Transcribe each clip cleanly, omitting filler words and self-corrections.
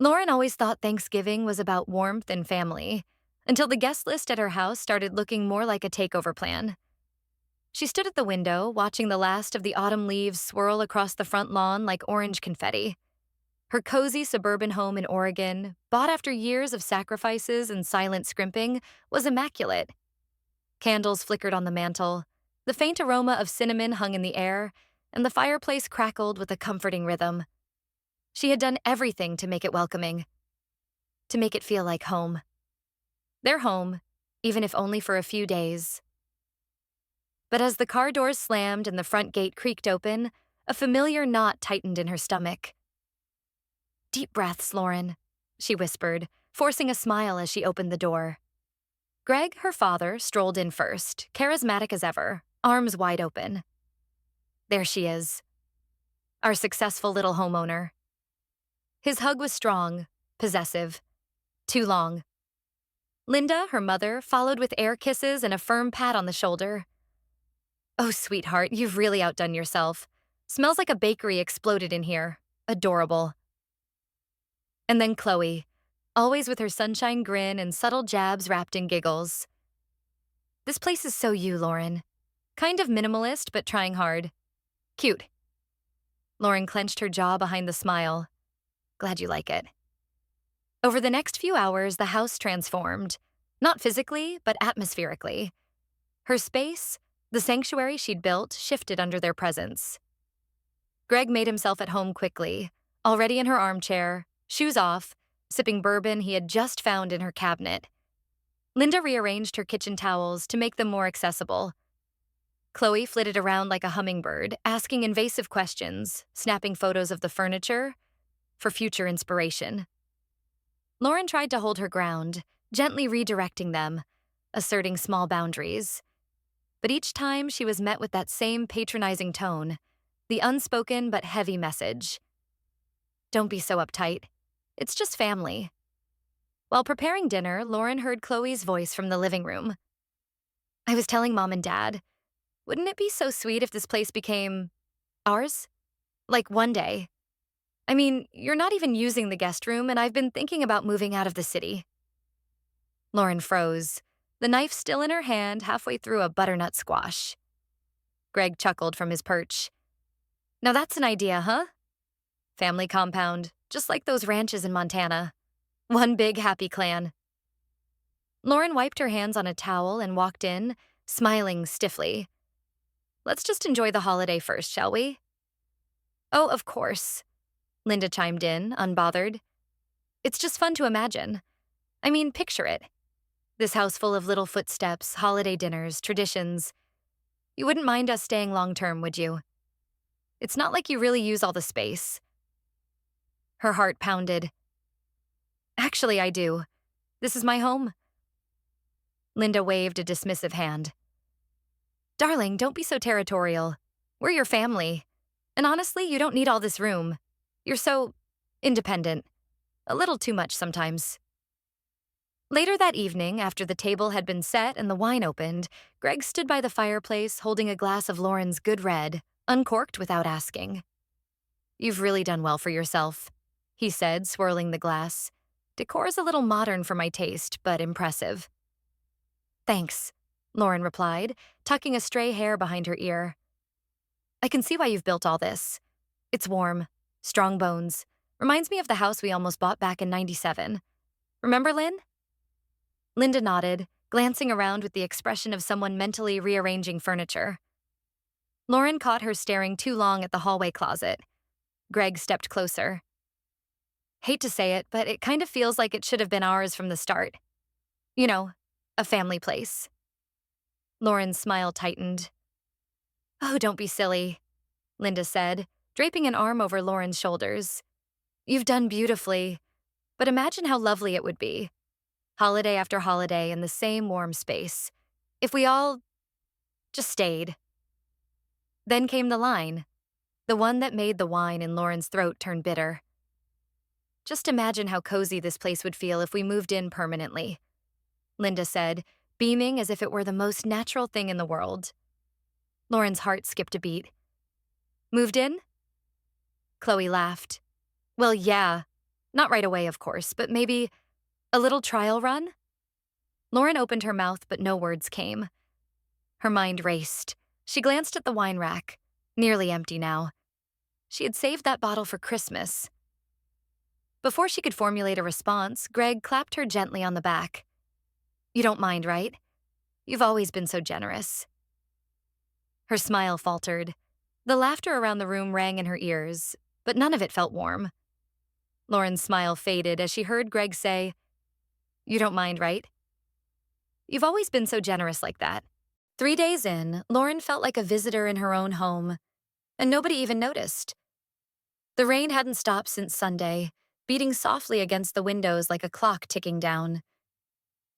Lauren always thought Thanksgiving was about warmth and family, until the guest list at her house started looking more like a takeover plan. She stood at the window, watching the last of the autumn leaves swirl across the front lawn like orange confetti. Her cozy suburban home in Oregon, bought after years of sacrifices and silent scrimping, was immaculate. Candles flickered on the mantel, the faint aroma of cinnamon hung in the air, and the fireplace crackled with a comforting rhythm. She had done everything to make it welcoming, to make it feel like home. Their home, even if only for a few days. But as the car doors slammed and the front gate creaked open, a familiar knot tightened in her stomach. "Deep breaths, Lauren," she whispered, forcing a smile as she opened the door. Greg, her father, strolled in first, charismatic as ever, arms wide open. There she is, our successful little homeowner. His hug was strong, possessive, too long. Linda, her mother, followed with air kisses and a firm pat on the shoulder. "Oh, sweetheart, you've really outdone yourself. Smells like a bakery exploded in here. Adorable." And then Chloe, always with her sunshine grin and subtle jabs wrapped in giggles. "This place is so you, Lauren. Kind of minimalist, but trying hard. Cute." Lauren clenched her jaw behind the smile. "Glad you like it." Over the next few hours, the house transformed. Not physically, but atmospherically. Her space, the sanctuary she'd built, shifted under their presence. Greg made himself at home quickly, already in her armchair, shoes off, sipping bourbon he had just found in her cabinet. Linda rearranged her kitchen towels to make them more accessible. Chloe flitted around like a hummingbird, asking invasive questions, snapping photos of the furniture for future inspiration. Lauren tried to hold her ground, gently redirecting them, asserting small boundaries. But each time she was met with that same patronizing tone, the unspoken but heavy message. "Don't be so uptight. It's just family." While preparing dinner, Lauren heard Chloe's voice from the living room. "I was telling Mom and Dad, wouldn't it be so sweet if this place became ours? Like one day. I mean, you're not even using the guest room, and I've been thinking about moving out of the city." Lauren froze, the knife still in her hand halfway through a butternut squash. Greg chuckled from his perch. "Now that's an idea, huh? Family compound, just like those ranches in Montana. One big happy clan." Lauren wiped her hands on a towel and walked in, smiling stiffly. "Let's just enjoy the holiday first, shall we?" "Oh, of course," Linda chimed in, unbothered. "It's just fun to imagine. I mean, picture it. This house full of little footsteps, holiday dinners, traditions. You wouldn't mind us staying long-term, would you? It's not like you really use all the space." Her heart pounded. "Actually, I do. This is my home." Linda waved a dismissive hand. "Darling, don't be so territorial. We're your family. And honestly, you don't need all this room. You're so independent. A little too much sometimes." Later that evening, after the table had been set and the wine opened, Greg stood by the fireplace holding a glass of Lauren's good red, uncorked without asking. "You've really done well for yourself," he said, swirling the glass. "Decor's a little modern for my taste, but impressive." "Thanks," Lauren replied, tucking a stray hair behind her ear. "I can see why you've built all this. It's warm, strong bones. Reminds me of the house we almost bought back in '97. Remember, Lynn?" Linda nodded, glancing around with the expression of someone mentally rearranging furniture. Lauren caught her staring too long at the hallway closet. Greg stepped closer. "Hate to say it, but it kind of feels like it should have been ours from the start. You know, a family place." Lauren's smile tightened. "Oh, don't be silly," Linda said, draping an arm over Lauren's shoulders. "You've done beautifully, but imagine how lovely it would be. Holiday after holiday in the same warm space. If we all just stayed." Then came the line, the one that made the wine in Lauren's throat turn bitter. "Just imagine how cozy this place would feel if we moved in permanently," Linda said, beaming as if it were the most natural thing in the world. Lauren's heart skipped a beat. "Moved in?" Chloe laughed. "Well, yeah. Not right away, of course, but maybe a little trial run? Lauren opened her mouth, but no words came. Her mind raced. She glanced at the wine rack, nearly empty now. She had saved that bottle for Christmas. Before she could formulate a response, Greg clapped her gently on the back. You don't mind, right? You've always been so generous. Her smile faltered. The laughter around the room rang in her ears, but none of it felt warm. Lauren's smile faded as she heard Greg say, You don't mind, right? You've always been so generous like that. 3 days in, Lauren felt like a visitor in her own home, and nobody even noticed. The rain hadn't stopped since Sunday, beating softly against the windows like a clock ticking down.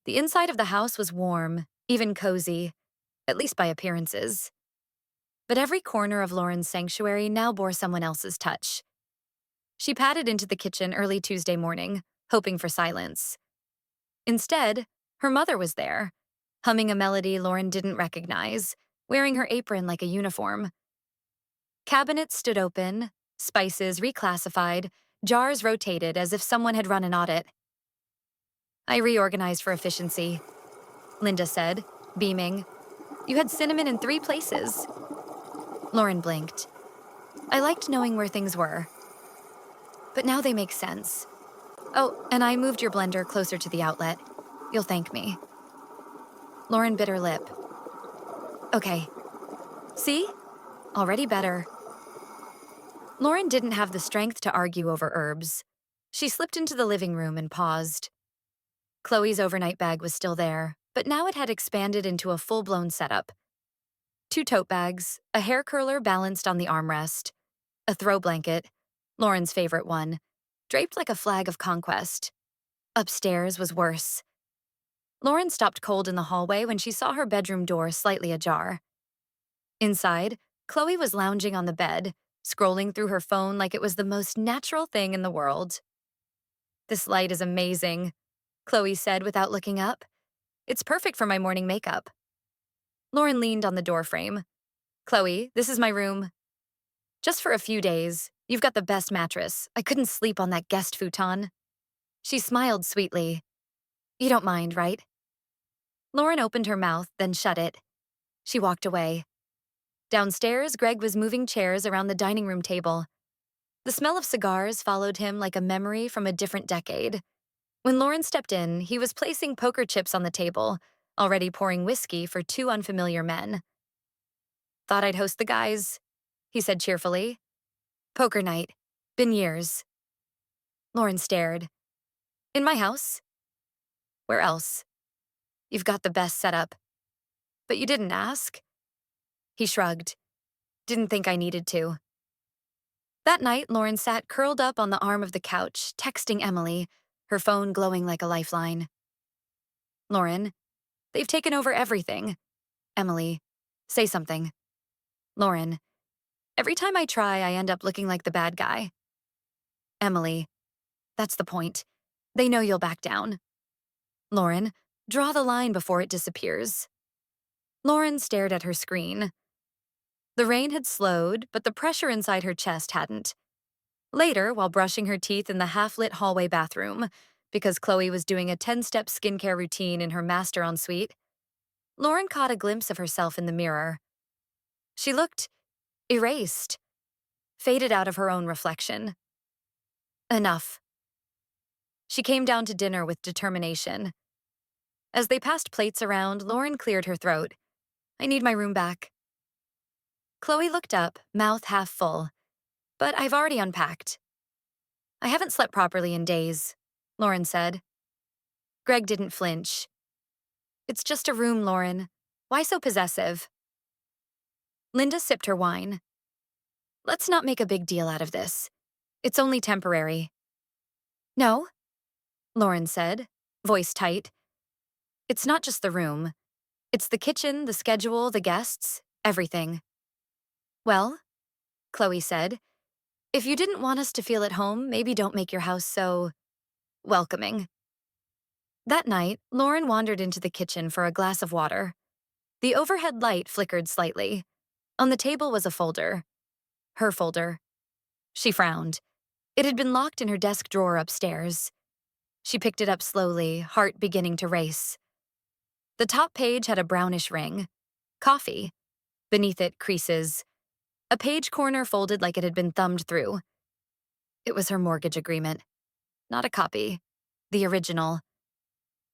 The inside of the house was warm, even cozy, at least by appearances. But every corner of Lauren's sanctuary now bore someone else's touch. She padded into the kitchen early Tuesday morning, hoping for silence. Instead, her mother was there, humming a melody Lauren didn't recognize, wearing her apron like a uniform. Cabinets stood open, spices reclassified, jars rotated as if someone had run an audit. I reorganized for efficiency, Linda said, beaming. You had cinnamon in 3 places. Lauren blinked. I liked knowing where things were. But now they make sense. Oh, and I moved your blender closer to the outlet. You'll thank me. Lauren bit her lip. Okay. See? Already better. Lauren didn't have the strength to argue over herbs. She slipped into the living room and paused. Chloe's overnight bag was still there, but now it had expanded into a full-blown setup. 2 tote bags, a hair curler balanced on the armrest, a throw blanket, Lauren's favorite one, draped like a flag of conquest. Upstairs was worse. Lauren stopped cold in the hallway when she saw her bedroom door slightly ajar. Inside, Chloe was lounging on the bed, scrolling through her phone like it was the most natural thing in the world. This light is amazing, Chloe said without looking up. It's perfect for my morning makeup. Lauren leaned on the doorframe. Chloe, this is my room. Just for a few days. You've got the best mattress. I couldn't sleep on that guest futon. She smiled sweetly. You don't mind, right? Lauren opened her mouth, then shut it. She walked away. Downstairs, Greg was moving chairs around the dining room table. The smell of cigars followed him like a memory from a different decade. When Lauren stepped in, he was placing poker chips on the table, already pouring whiskey for 2 unfamiliar men. Thought I'd host the guys, he said cheerfully. Poker night. Been years. Lauren stared. In my house? Where else? You've got the best setup. But you didn't ask? He shrugged. Didn't think I needed to. That night, Lauren sat curled up on the arm of the couch, texting Emily, her phone glowing like a lifeline. Lauren, they've taken over everything. Emily, say something. Lauren, every time I try, I end up looking like the bad guy. Emily, that's the point. They know you'll back down. Lauren, draw the line before it disappears. Lauren stared at her screen. The rain had slowed, but the pressure inside her chest hadn't. Later, while brushing her teeth in the half-lit hallway bathroom, because Chloe was doing a 10-step skincare routine in her master ensuite, Lauren caught a glimpse of herself in the mirror. She looked erased, faded out of her own reflection. Enough. She came down to dinner with determination. As they passed plates around, Lauren cleared her throat. I need my room back. Chloe looked up, mouth half full. But I've already unpacked. I haven't slept properly in days, Lauren said. Greg didn't flinch. It's just a room, Lauren. Why so possessive? Linda sipped her wine. Let's not make a big deal out of this. It's only temporary. No, Lauren said, voice tight. It's not just the room. It's the kitchen, the schedule, the guests, everything. Well, Chloe said, if you didn't want us to feel at home, maybe don't make your house so welcoming. That night, Lauren wandered into the kitchen for a glass of water. The overhead light flickered slightly. On the table was a folder. Her folder. She frowned. It had been locked in her desk drawer upstairs. She picked it up slowly, heart beginning to race. The top page had a brownish ring. Coffee. Beneath it, creases. A page corner folded like it had been thumbed through. It was her mortgage agreement. Not a copy. The original.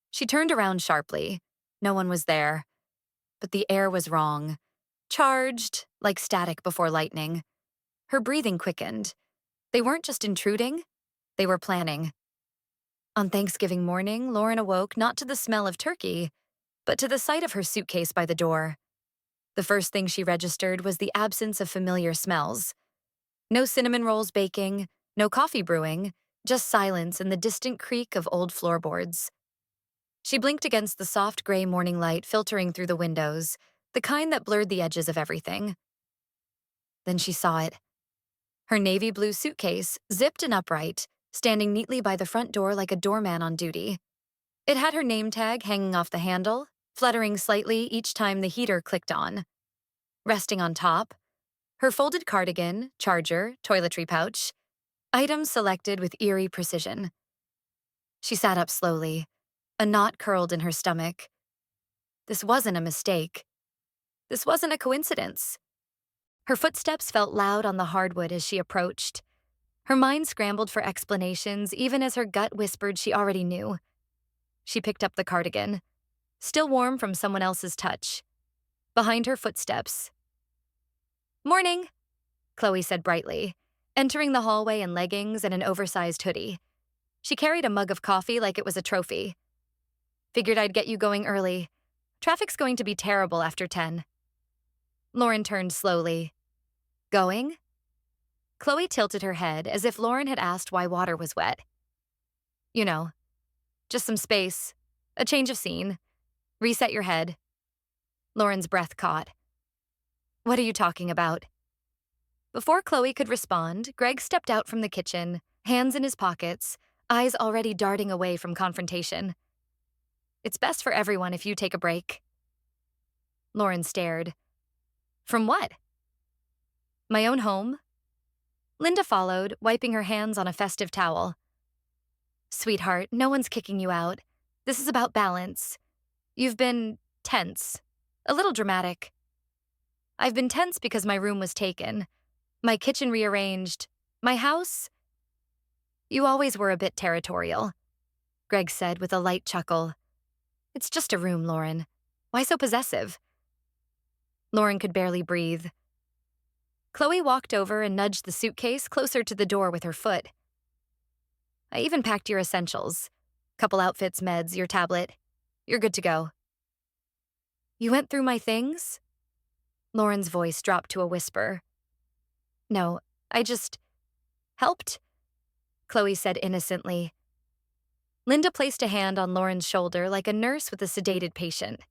She turned around sharply. No one was there. But the air was wrong. Charged, like static before lightning. Her breathing quickened. They weren't just intruding, they were planning. On Thanksgiving morning, Lauren awoke not to the smell of turkey, but to the sight of her suitcase by the door. The first thing she registered was the absence of familiar smells. No cinnamon rolls baking, no coffee brewing, just silence and the distant creak of old floorboards. She blinked against the soft gray morning light filtering through the windows, the kind that blurred the edges of everything. Then she saw it. Her navy blue suitcase, zipped and upright, standing neatly by the front door like a doorman on duty. It had her name tag hanging off the handle, fluttering slightly each time the heater clicked on. Resting on top, her folded cardigan, charger, toiletry pouch, items selected with eerie precision. She sat up slowly, a knot curled in her stomach. This wasn't a mistake. This wasn't a coincidence. Her footsteps felt loud on the hardwood as she approached. Her mind scrambled for explanations even as her gut whispered she already knew. She picked up the cardigan, still warm from someone else's touch. Behind her footsteps. "Morning," Chloe said brightly, entering the hallway in leggings and an oversized hoodie. She carried a mug of coffee like it was a trophy. "Figured I'd get you going early. Traffic's going to be terrible after 10. Lauren turned slowly. "Going?" Chloe tilted her head as if Lauren had asked why water was wet. "You know, just some space, a change of scene, reset your head." Lauren's breath caught. "What are you talking about?" Before Chloe could respond, Greg stepped out from the kitchen, hands in his pockets, eyes already darting away from confrontation. "It's best for everyone if you take a break." Lauren stared. "From what?" "My own home." Linda followed, wiping her hands on a festive towel. "Sweetheart, no one's kicking you out. This is about balance. You've been tense. A little dramatic. I've been tense because my room was taken. My kitchen rearranged. My house? You always were a bit territorial," Greg said with a light chuckle. "It's just a room, Lauren. Why so possessive?" Lauren could barely breathe. Chloe walked over and nudged the suitcase closer to the door with her foot. "I even packed your essentials. Couple outfits, meds, your tablet. You're good to go." "You went through my things?" Lauren's voice dropped to a whisper. "No, I just helped," Chloe said innocently. Linda placed a hand on Lauren's shoulder like a nurse with a sedated patient.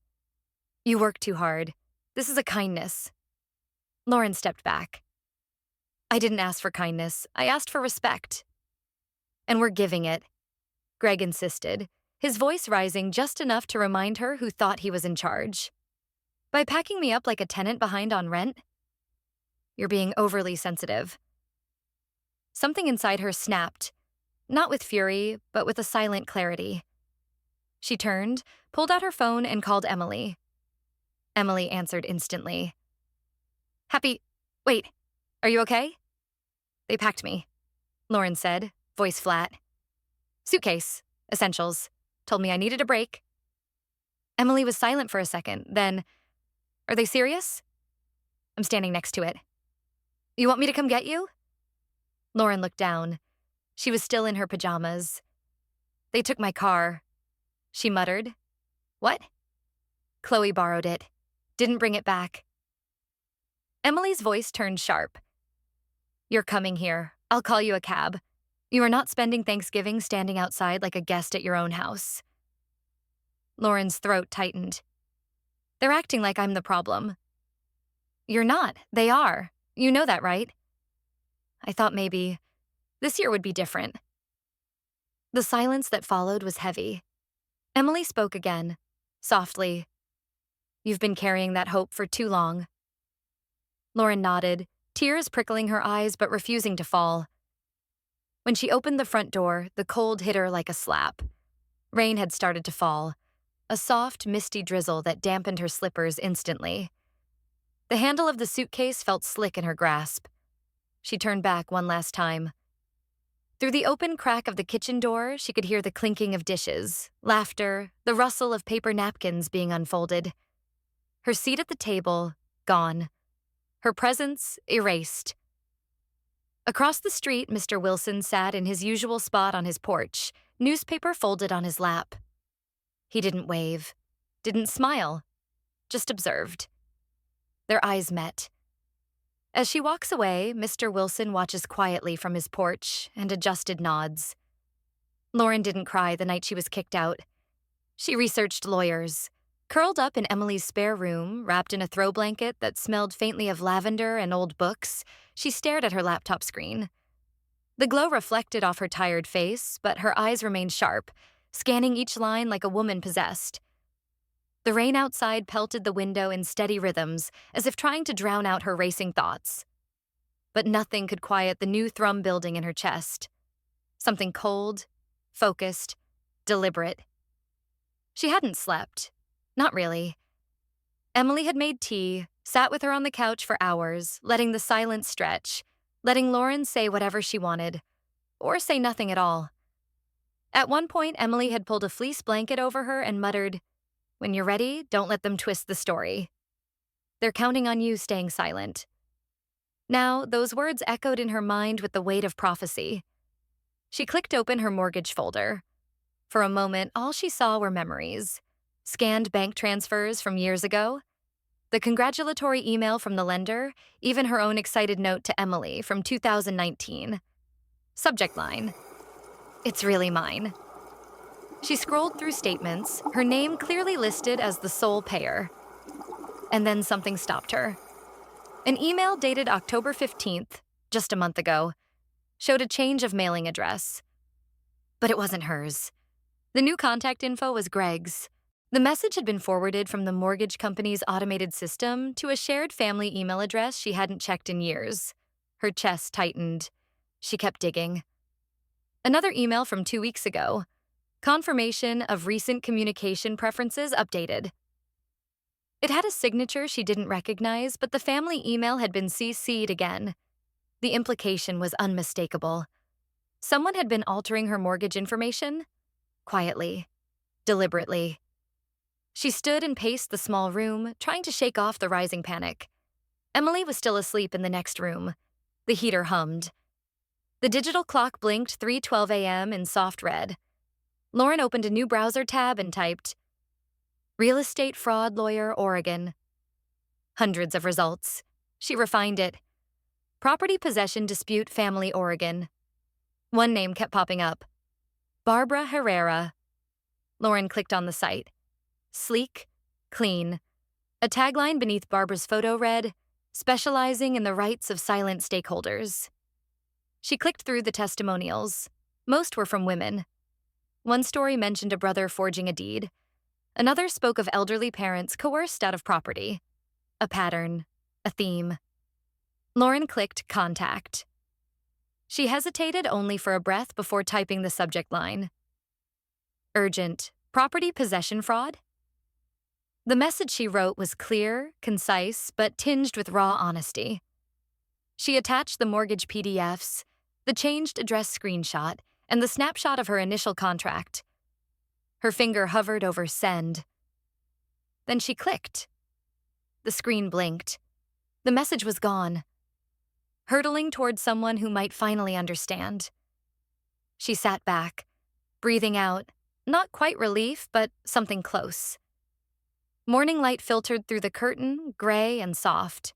"You work too hard. This is a kindness." Lauren stepped back. "I didn't ask for kindness. I asked for respect." "And we're giving it," Greg insisted, his voice rising just enough to remind her who thought he was in charge. "By packing me up like a tenant behind on rent?" "You're being overly sensitive." Something inside her snapped, not with fury, but with a silent clarity. She turned, pulled out her phone, and called Emily. Emily answered instantly. Wait, are you okay?" "They packed me," Lauren said, voice flat. "Suitcase, essentials, told me I needed a break." Emily was silent for a second, then, "Are they serious?" "I'm standing next to it." "You want me to come get you?" Lauren looked down. She was still in her pajamas. "They took my car," she muttered. "What?" "Chloe borrowed it. Didn't bring it back." Emily's voice turned sharp. "You're coming here. I'll call you a cab. You are not spending Thanksgiving standing outside like a guest at your own house." Lauren's throat tightened. "They're acting like I'm the problem." "You're not. They are. You know that, right?" "I thought maybe this year would be different." The silence that followed was heavy. Emily spoke again, softly. "You've been carrying that hope for too long." Lauren nodded, tears prickling her eyes but refusing to fall. When she opened the front door, the cold hit her like a slap. Rain had started to fall, a soft, misty drizzle that dampened her slippers instantly. The handle of the suitcase felt slick in her grasp. She turned back one last time. Through the open crack of the kitchen door, she could hear the clinking of dishes, laughter, the rustle of paper napkins being unfolded. Her seat at the table, gone. Her presence, erased. Across the street, Mr. Wilson sat in his usual spot on his porch, newspaper folded on his lap. He didn't wave, didn't smile, just observed. Their eyes met. As she walks away, Mr. Wilson watches quietly from his porch and adjusted nods. Lauren didn't cry the night she was kicked out. She researched lawyers. Curled up in Emily's spare room, wrapped in a throw blanket that smelled faintly of lavender and old books, she stared at her laptop screen. The glow reflected off her tired face, but her eyes remained sharp, scanning each line like a woman possessed. The rain outside pelted the window in steady rhythms, as if trying to drown out her racing thoughts. But nothing could quiet the new thrum building in her chest. Something cold, focused, deliberate. She hadn't slept. Not really. Emily had made tea, sat with her on the couch for hours, letting the silence stretch, letting Lauren say whatever she wanted, or say nothing at all. At one point, Emily had pulled a fleece blanket over her and muttered, "When you're ready, don't let them twist the story. They're counting on you staying silent." Now, those words echoed in her mind with the weight of prophecy. She clicked open her mortgage folder. For a moment, all she saw were memories. Scanned bank transfers from years ago, the congratulatory email from the lender, even her own excited note to Emily from 2019. Subject line, "It's really mine." She scrolled through statements, her name clearly listed as the sole payer. And then something stopped her. An email dated October 15th, just a month ago, showed a change of mailing address. But it wasn't hers. The new contact info was Greg's. The message had been forwarded from the mortgage company's automated system to a shared family email address she hadn't checked in years. Her chest tightened. She kept digging. Another email from 2 weeks ago. Confirmation of recent communication preferences updated. It had a signature she didn't recognize, but the family email had been CC'd again. The implication was unmistakable. Someone had been altering her mortgage information? Quietly. Deliberately. She stood and paced the small room, trying to shake off the rising panic. Emily was still asleep in the next room. The heater hummed. The digital clock blinked 3:12 a.m. in soft red. Lauren opened a new browser tab and typed, "Real estate fraud lawyer, Oregon." Hundreds of results. She refined it. Property possession dispute, family, Oregon. One name kept popping up. Barbara Herrera. Lauren clicked on the site. Sleek, clean. A tagline beneath Barbara's photo read, "Specializing in the rights of silent stakeholders." She clicked through the testimonials. Most were from women. One story mentioned a brother forging a deed. Another spoke of elderly parents coerced out of property. A pattern, a theme. Lauren clicked contact. She hesitated only for a breath before typing the subject line. Urgent, property possession fraud? The message she wrote was clear, concise, but tinged with raw honesty. She attached the mortgage PDFs, the changed address screenshot, and the snapshot of her initial contract. Her finger hovered over send. Then she clicked. The screen blinked. The message was gone. Hurtling toward someone who might finally understand. She sat back, breathing out, not quite relief, but something close. Morning light filtered through the curtain, gray and soft.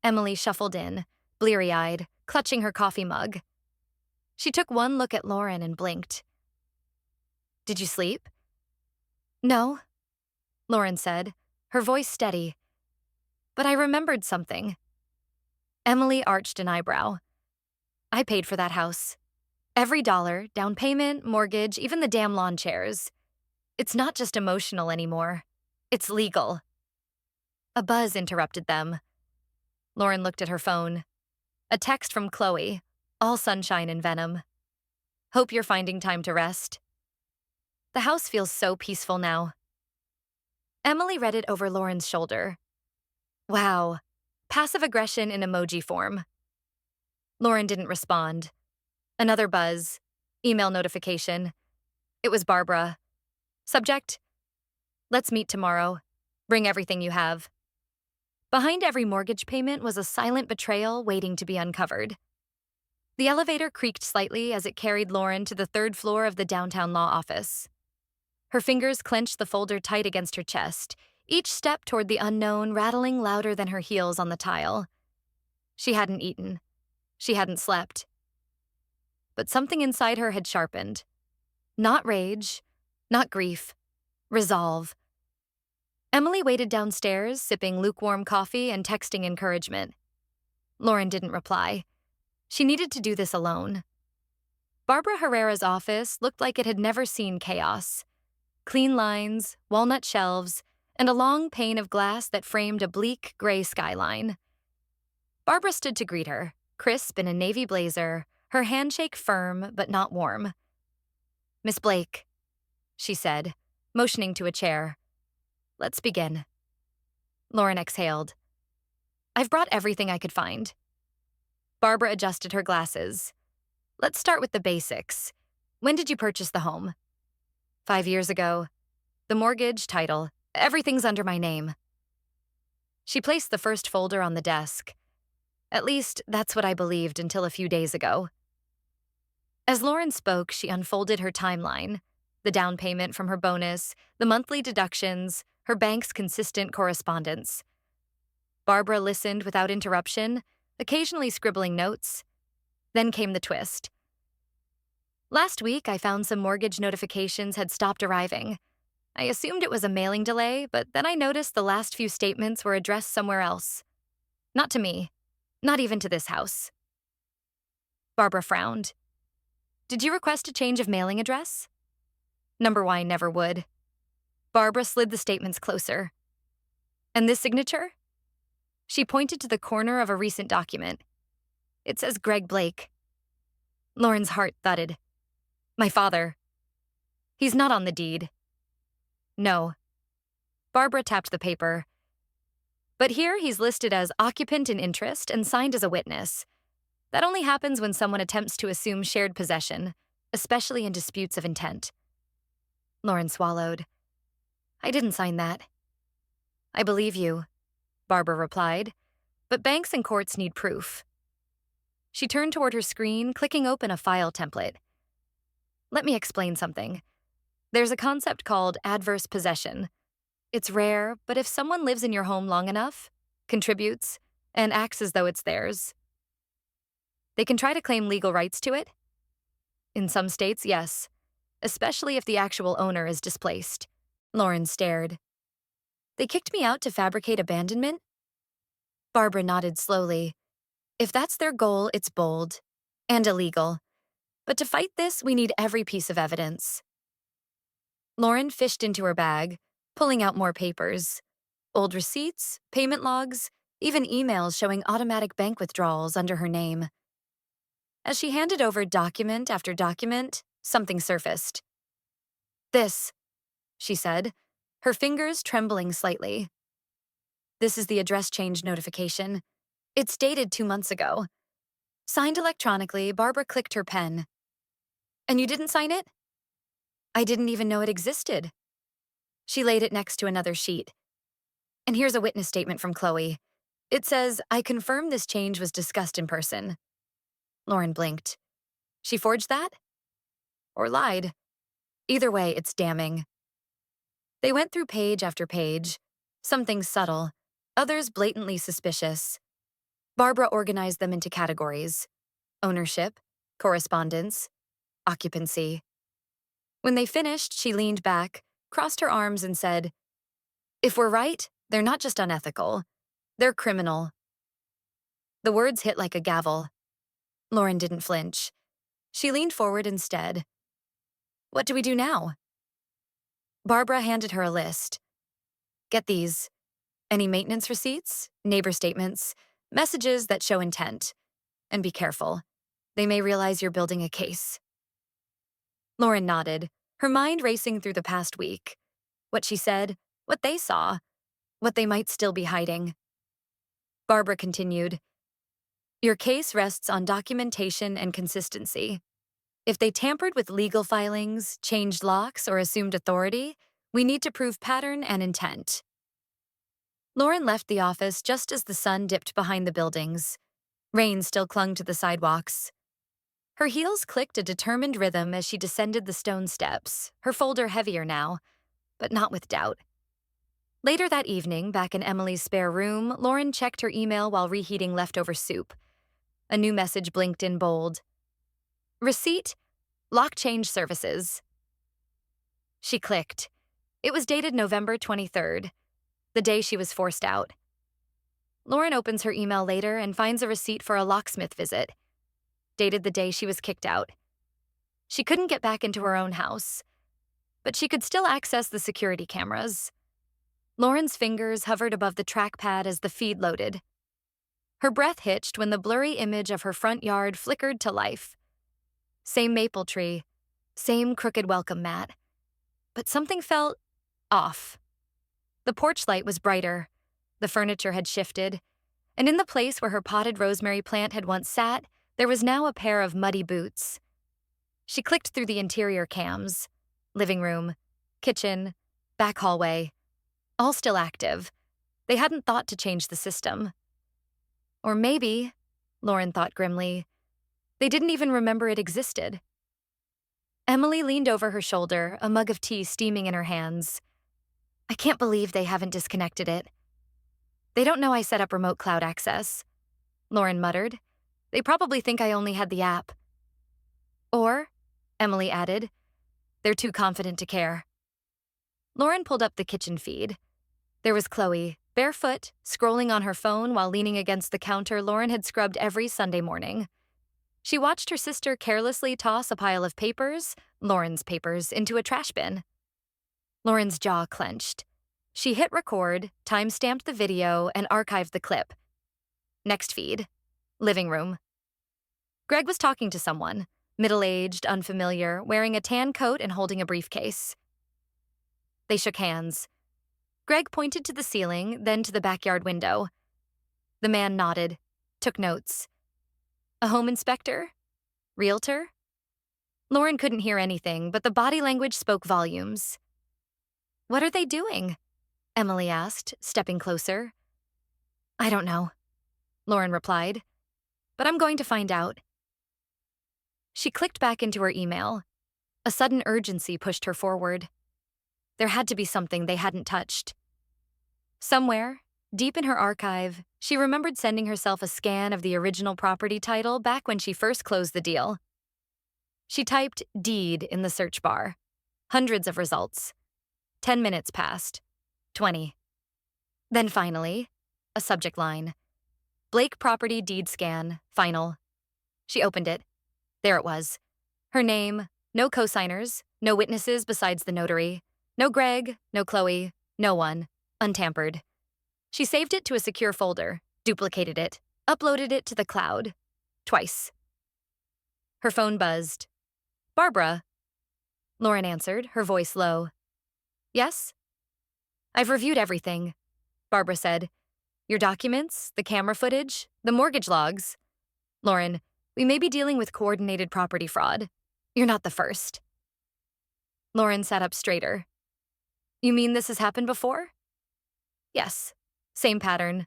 Emily shuffled in, bleary-eyed, clutching her coffee mug. She took one look at Lauren and blinked. "Did you sleep?" "No," Lauren said, her voice steady. "But I remembered something." Emily arched an eyebrow. "I paid for that house. Every dollar, down payment, mortgage, even the damn lawn chairs. It's not just emotional anymore. It's legal." A buzz interrupted them. Lauren looked at her phone. A text from Chloe, all sunshine and venom. Hope you're finding time to rest. The house feels so peaceful now. Emily read it over Lauren's shoulder. Wow. Passive aggression in emoji form. Lauren didn't respond. Another buzz. Email notification. It was Barbara. Subject: let's meet tomorrow. Bring everything you have. Behind every mortgage payment was a silent betrayal waiting to be uncovered. The elevator creaked slightly as it carried Lauren to the third floor of the downtown law office. Her fingers clenched the folder tight against her chest, each step toward the unknown rattling louder than her heels on the tile. She hadn't eaten. She hadn't slept. But something inside her had sharpened. Not rage, not grief, resolve. Emily waited downstairs, sipping lukewarm coffee and texting encouragement. Lauren didn't reply. She needed to do this alone. Barbara Herrera's office looked like it had never seen chaos. Clean lines, walnut shelves, and a long pane of glass that framed a bleak gray skyline. Barbara stood to greet her, crisp in a navy blazer, her handshake firm but not warm. "Miss Blake," she said, motioning to a chair. "Let's begin." Lauren exhaled. "I've brought everything I could find." Barbara adjusted her glasses. "Let's start with the basics. When did you purchase the home?" 5 years ago. The mortgage, title, everything's under my name." She placed the first folder on the desk. "At least, that's what I believed until a few days ago." As Lauren spoke, she unfolded her timeline: the down payment from her bonus, the monthly deductions, her bank's consistent correspondence. Barbara listened without interruption, occasionally scribbling notes. Then came the twist. "Last week, I found some mortgage notifications had stopped arriving. I assumed it was a mailing delay, but then I noticed the last few statements were addressed somewhere else. Not to me. Not even to this house." Barbara frowned. "Did you request a change of mailing address?" Number Y never would. Barbara slid the statements closer. "And this signature?" She pointed to the corner of a recent document. "It says Greg Blake." Lauren's heart thudded. "My father. He's not on the deed." "No." Barbara tapped the paper. "But here he's listed as occupant in interest and signed as a witness. That only happens when someone attempts to assume shared possession, especially in disputes of intent." Lauren swallowed. "I didn't sign that." "I believe you," Barbara replied, "but banks and courts need proof." She turned toward her screen, clicking open a file template. "Let me explain something. There's a concept called adverse possession. It's rare, but if someone lives in your home long enough, contributes, and acts as though it's theirs, they can try to claim legal rights to it. In some states, yes, especially if the actual owner is displaced." Lauren stared. "They kicked me out to fabricate abandonment?" Barbara nodded slowly. "If that's their goal, it's bold and illegal. But to fight this, we need every piece of evidence." Lauren fished into her bag, pulling out more papers. Old receipts, payment logs, even emails showing automatic bank withdrawals under her name. As she handed over document after document, something surfaced. "This," she said, her fingers trembling slightly. "This is the address change notification. It's dated 2 months ago. Signed electronically, Barbara clicked her pen." "And you didn't sign it?" "I didn't even know it existed." She laid it next to another sheet. "And here's a witness statement from Chloe. It says, 'I confirm this change was discussed in person.'" Lauren blinked. She forged that? Or lied? Either way, it's damning. They went through page after page, some things subtle, others blatantly suspicious. Barbara organized them into categories: ownership, correspondence, occupancy. When they finished, she leaned back, crossed her arms, and said, "If we're right, they're not just unethical. They're criminal." The words hit like a gavel. Lauren didn't flinch. She leaned forward instead. "What do we do now?" Barbara handed her a list. "Get these. Any maintenance receipts, neighbor statements, messages that show intent. And be careful. They may realize you're building a case." Lauren nodded, her mind racing through the past week. What she said, what they saw, what they might still be hiding. Barbara continued, "Your case rests on documentation and consistency. If they tampered with legal filings, changed locks, or assumed authority, we need to prove pattern and intent." Lauren left the office just as the sun dipped behind the buildings. Rain still clung to the sidewalks. Her heels clicked a determined rhythm as she descended the stone steps, her folder heavier now, but not with doubt. Later that evening, back in Emily's spare room, Lauren checked her email while reheating leftover soup. A new message blinked in bold. "Receipt, lock change services." She clicked. It was dated November 23rd, the day she was forced out. Lauren opens her email later and finds a receipt for a locksmith visit, dated the day she was kicked out. She couldn't get back into her own house, but she could still access the security cameras. Lauren's fingers hovered above the trackpad as the feed loaded. Her breath hitched when the blurry image of her front yard flickered to life. Same maple tree, same crooked welcome mat. But something felt off. The porch light was brighter, the furniture had shifted, and in the place where her potted rosemary plant had once sat, there was now a pair of muddy boots. She clicked through the interior cams. Living room, kitchen, back hallway, all still active. They hadn't thought to change the system. Or maybe, Lauren thought grimly, they didn't even remember it existed. Emily leaned over her shoulder, a mug of tea steaming in her hands. "I can't believe they haven't disconnected it." "They don't know I set up remote cloud access," Lauren muttered. "They probably think I only had the app." Or, Emily added, "they're too confident to care." Lauren pulled up the kitchen feed. There was Chloe, barefoot, scrolling on her phone while leaning against the counter Lauren had scrubbed every Sunday morning. She watched her sister carelessly toss a pile of papers, Lauren's papers, into a trash bin. Lauren's jaw clenched. She hit record, time-stamped the video, and archived the clip. Next feed. Living room. Greg was talking to someone, middle-aged, unfamiliar, wearing a tan coat and holding a briefcase. They shook hands. Greg pointed to the ceiling, then to the backyard window. The man nodded, took notes. A home inspector? Realtor? Lauren couldn't hear anything, but the body language spoke volumes. "What are they doing?" Emily asked, stepping closer. "I don't know," Lauren replied, "but I'm going to find out." She clicked back into her email. A sudden urgency pushed her forward. There had to be something they hadn't touched. Somewhere, deep in her archive, she remembered sending herself a scan of the original property title back when she first closed the deal. She typed "deed" in the search bar. Hundreds of results. 10 minutes passed. 20. Then finally, a subject line. "Blake property deed scan, final." She opened it. There it was. Her name, no cosigners, no witnesses besides the notary, no Greg, no Chloe, no one, untampered. She saved it to a secure folder, duplicated it, uploaded it to the cloud. Twice. Her phone buzzed. "Barbara." Lauren answered, her voice low. "Yes?" "I've reviewed everything," Barbara said. "Your documents, the camera footage, the mortgage logs. Lauren, we may be dealing with coordinated property fraud. You're not the first." Lauren sat up straighter. "You mean this has happened before?" "Yes. Same pattern.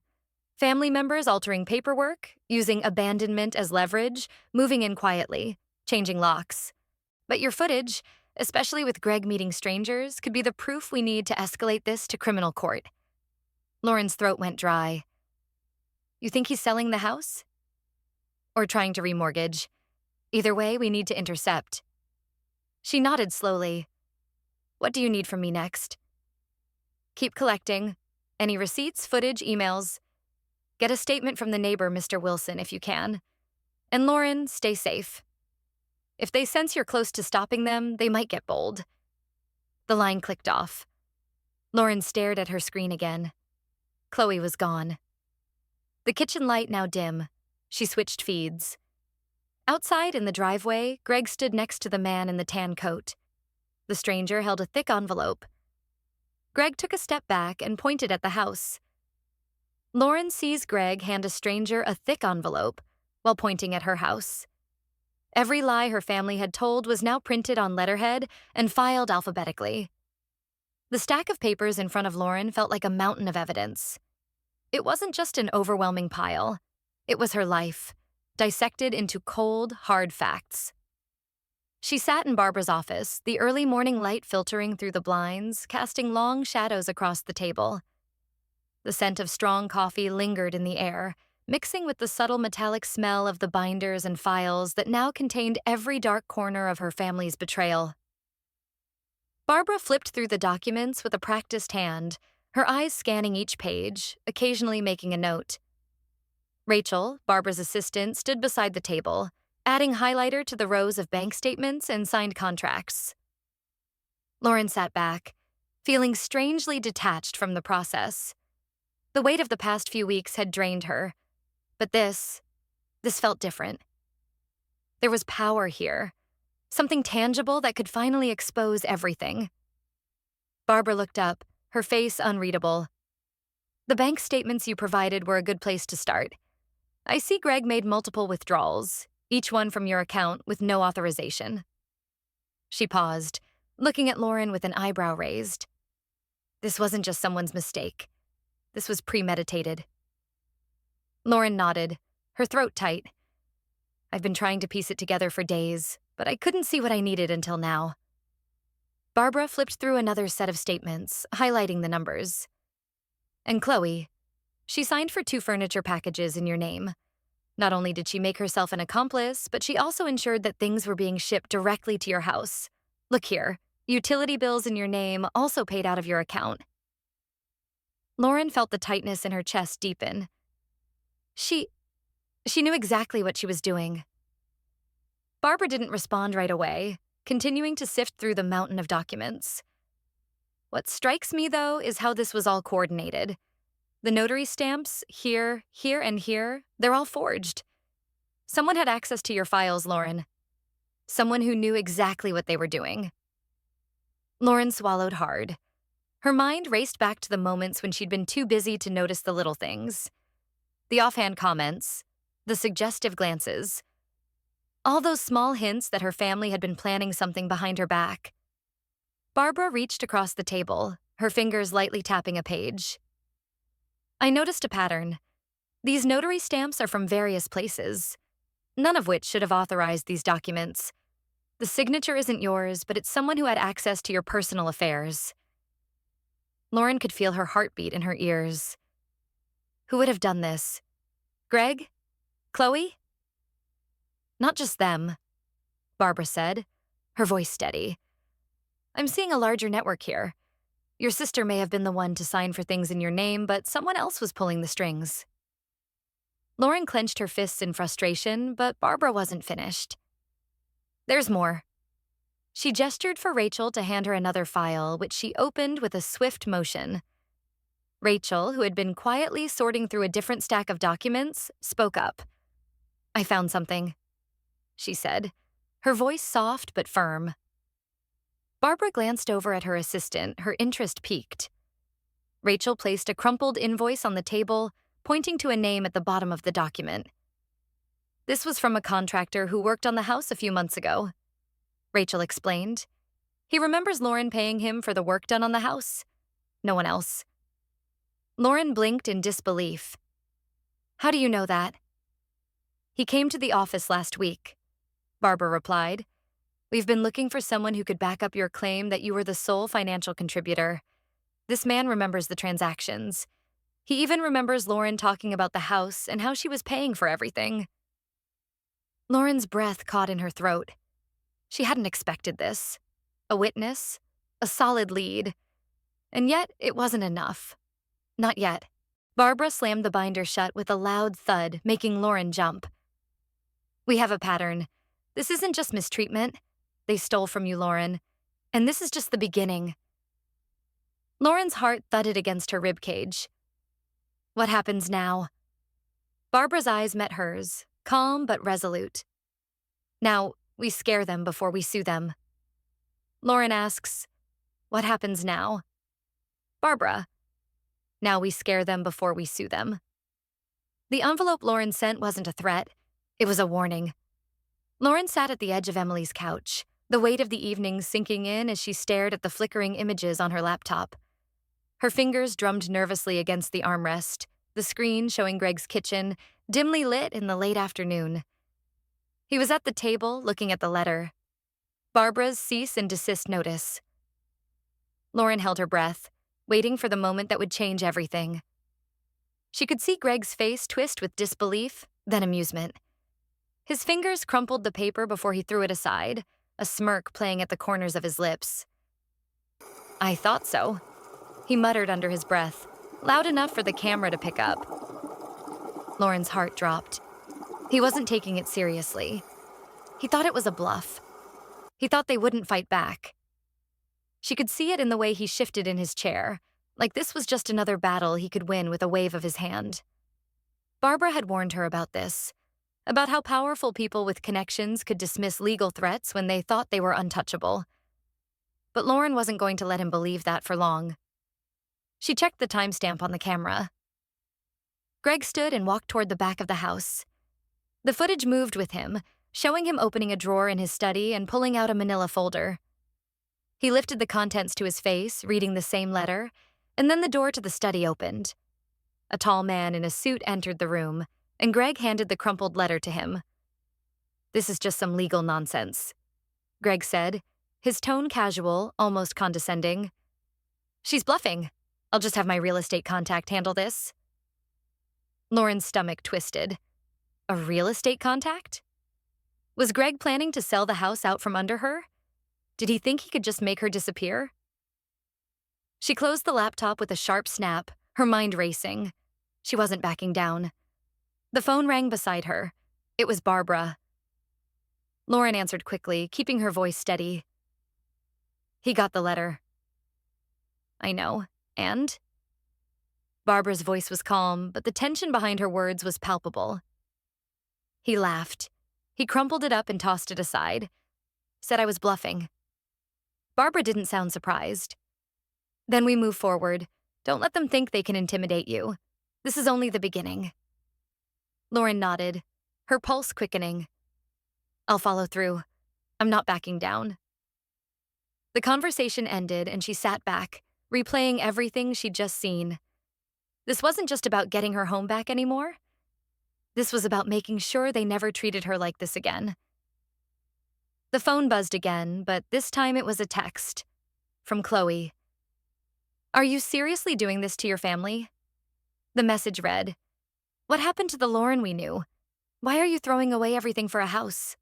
Family members altering paperwork, using abandonment as leverage, moving in quietly, changing locks. But your footage, especially with Greg meeting strangers, could be the proof we need to escalate this to criminal court." Lauren's throat went dry. "You think he's selling the house? Or trying to remortgage? Either way, we need to intercept." She nodded slowly. "What do you need from me next?" "Keep collecting. Any receipts, footage, emails. Get a statement from the neighbor, Mr. Wilson, if you can. And Lauren, stay safe. If they sense you're close to stopping them, they might get bold." The line clicked off. Lauren stared at her screen again. Chloe was gone. The kitchen light now dim. She switched feeds. Outside in the driveway, Greg stood next to the man in the tan coat. The stranger held a thick envelope. Greg took a step back and pointed at the house. Lauren sees Greg hand a stranger a thick envelope while pointing at her house. Every lie her family had told was now printed on letterhead and filed alphabetically. The stack of papers in front of Lauren felt like a mountain of evidence. It wasn't just an overwhelming pile. It was her life, dissected into cold, hard facts. She sat in Barbara's office, the early morning light filtering through the blinds, casting long shadows across the table. The scent of strong coffee lingered in the air, mixing with the subtle metallic smell of the binders and files that now contained every dark corner of her family's betrayal. Barbara flipped through the documents with a practiced hand, her eyes scanning each page, occasionally making a note. Rachel, Barbara's assistant, stood beside the table, adding highlighter to the rows of bank statements and signed contracts. Lauren sat back, feeling strangely detached from the process. The weight of the past few weeks had drained her, but this felt different. There was power here, something tangible that could finally expose everything. Barbara looked up, her face unreadable. The bank statements you provided were a good place to start. I see Greg made multiple withdrawals, each one from your account with no authorization. She paused, looking at Lauren with an eyebrow raised. This wasn't just someone's mistake. This was premeditated. Lauren nodded, her throat tight. I've been trying to piece it together for days, but I couldn't see what I needed until now. Barbara flipped through another set of statements, highlighting the numbers. And Chloe, she signed for 2 furniture packages in your name. Not only did she make herself an accomplice, but she also ensured that things were being shipped directly to your house. Look here, utility bills in your name also paid out of your account. Lauren felt the tightness in her chest deepen. She knew exactly what she was doing. Barbara didn't respond right away, continuing to sift through the mountain of documents. What strikes me, though, is how this was all coordinated. The notary stamps, here, and here, they're all forged. Someone had access to your files, Lauren. Someone who knew exactly what they were doing. Lauren swallowed hard. Her mind raced back to the moments when she'd been too busy to notice the little things. The offhand comments, the suggestive glances. All those small hints that her family had been planning something behind her back. Barbara reached across the table, her fingers lightly tapping a page. I noticed a pattern. These notary stamps are from various places, none of which should have authorized these documents. The signature isn't yours, but it's someone who had access to your personal affairs. Lauren could feel her heartbeat in her ears. Who would have done this? Greg? Chloe? Not just them, Barbara said, her voice steady. I'm seeing a larger network here. Your sister may have been the one to sign for things in your name, but someone else was pulling the strings. Lauren clenched her fists in frustration, but Barbara wasn't finished. There's more. She gestured for Rachel to hand her another file, which she opened with a swift motion. Rachel, who had been quietly sorting through a different stack of documents, spoke up. I found something, she said, her voice soft but firm. Barbara glanced over at her assistant, her interest piqued. Rachel placed a crumpled invoice on the table, pointing to a name at the bottom of the document. This was from a contractor who worked on the house a few months ago, Rachel explained. He remembers Lauren paying him for the work done on the house. No one else. Lauren blinked in disbelief. How do you know that? He came to the office last week, Barbara replied. We've been looking for someone who could back up your claim that you were the sole financial contributor. This man remembers the transactions. He even remembers Lauren talking about the house and how she was paying for everything. Lauren's breath caught in her throat. She hadn't expected this. A witness, a solid lead. And yet, it wasn't enough. Not yet. Barbara slammed the binder shut with a loud thud, making Lauren jump. We have a pattern. This isn't just mistreatment. They stole from you, Lauren. And this is just the beginning. Lauren's heart thudded against her ribcage. What happens now? Barbara's eyes met hers, calm but resolute. Now, we scare them before we sue them. Lauren asks, "What happens now?" Barbara, "Now we scare them before we sue them." The envelope Lauren sent wasn't a threat. It was a warning. Lauren sat at the edge of Emily's couch, the weight of the evening sinking in as she stared at the flickering images on her laptop. Her fingers drummed nervously against the armrest, the screen showing Greg's kitchen, dimly lit in the late afternoon. He was at the table, looking at the letter. Barbara's cease and desist notice. Lauren held her breath, waiting for the moment that would change everything. She could see Greg's face twist with disbelief, then amusement. His fingers crumpled the paper before he threw it aside, a smirk playing at the corners of his lips. "I thought so," he muttered under his breath, loud enough for the camera to pick up. Lauren's heart dropped. He wasn't taking it seriously. He thought it was a bluff. He thought they wouldn't fight back. She could see it in the way he shifted in his chair, like this was just another battle he could win with a wave of his hand. Barbara had warned her about this, about how powerful people with connections could dismiss legal threats when they thought they were untouchable. But Lauren wasn't going to let him believe that for long. She checked the timestamp on the camera. Greg stood and walked toward the back of the house. The footage moved with him, showing him opening a drawer in his study and pulling out a manila folder. He lifted the contents to his face, reading the same letter, and then the door to the study opened. A tall man in a suit entered the room, and Greg handed the crumpled letter to him. "This is just some legal nonsense," Greg said, his tone casual, almost condescending. "She's bluffing. I'll just have my real estate contact handle this." Lauren's stomach twisted. A real estate contact? Was Greg planning to sell the house out from under her? Did he think he could just make her disappear? She closed the laptop with a sharp snap, her mind racing. She wasn't backing down. The phone rang beside her. It was Barbara. Lauren answered quickly, keeping her voice steady. "He got the letter." "I know. And?" Barbara's voice was calm, but the tension behind her words was palpable. He laughed. He crumpled it up and tossed it aside. Said I was bluffing. Barbara didn't sound surprised. "Then we move forward. Don't let them think they can intimidate you. This is only the beginning." Lauren nodded, her pulse quickening. "I'll follow through. I'm not backing down." The conversation ended and she sat back, replaying everything she'd just seen. This wasn't just about getting her home back anymore. This was about making sure they never treated her like this again. The phone buzzed again, but this time it was a text. From Chloe. "Are you seriously doing this to your family?" The message read, "What happened to the Lauren we knew? Why are you throwing away everything for a house?"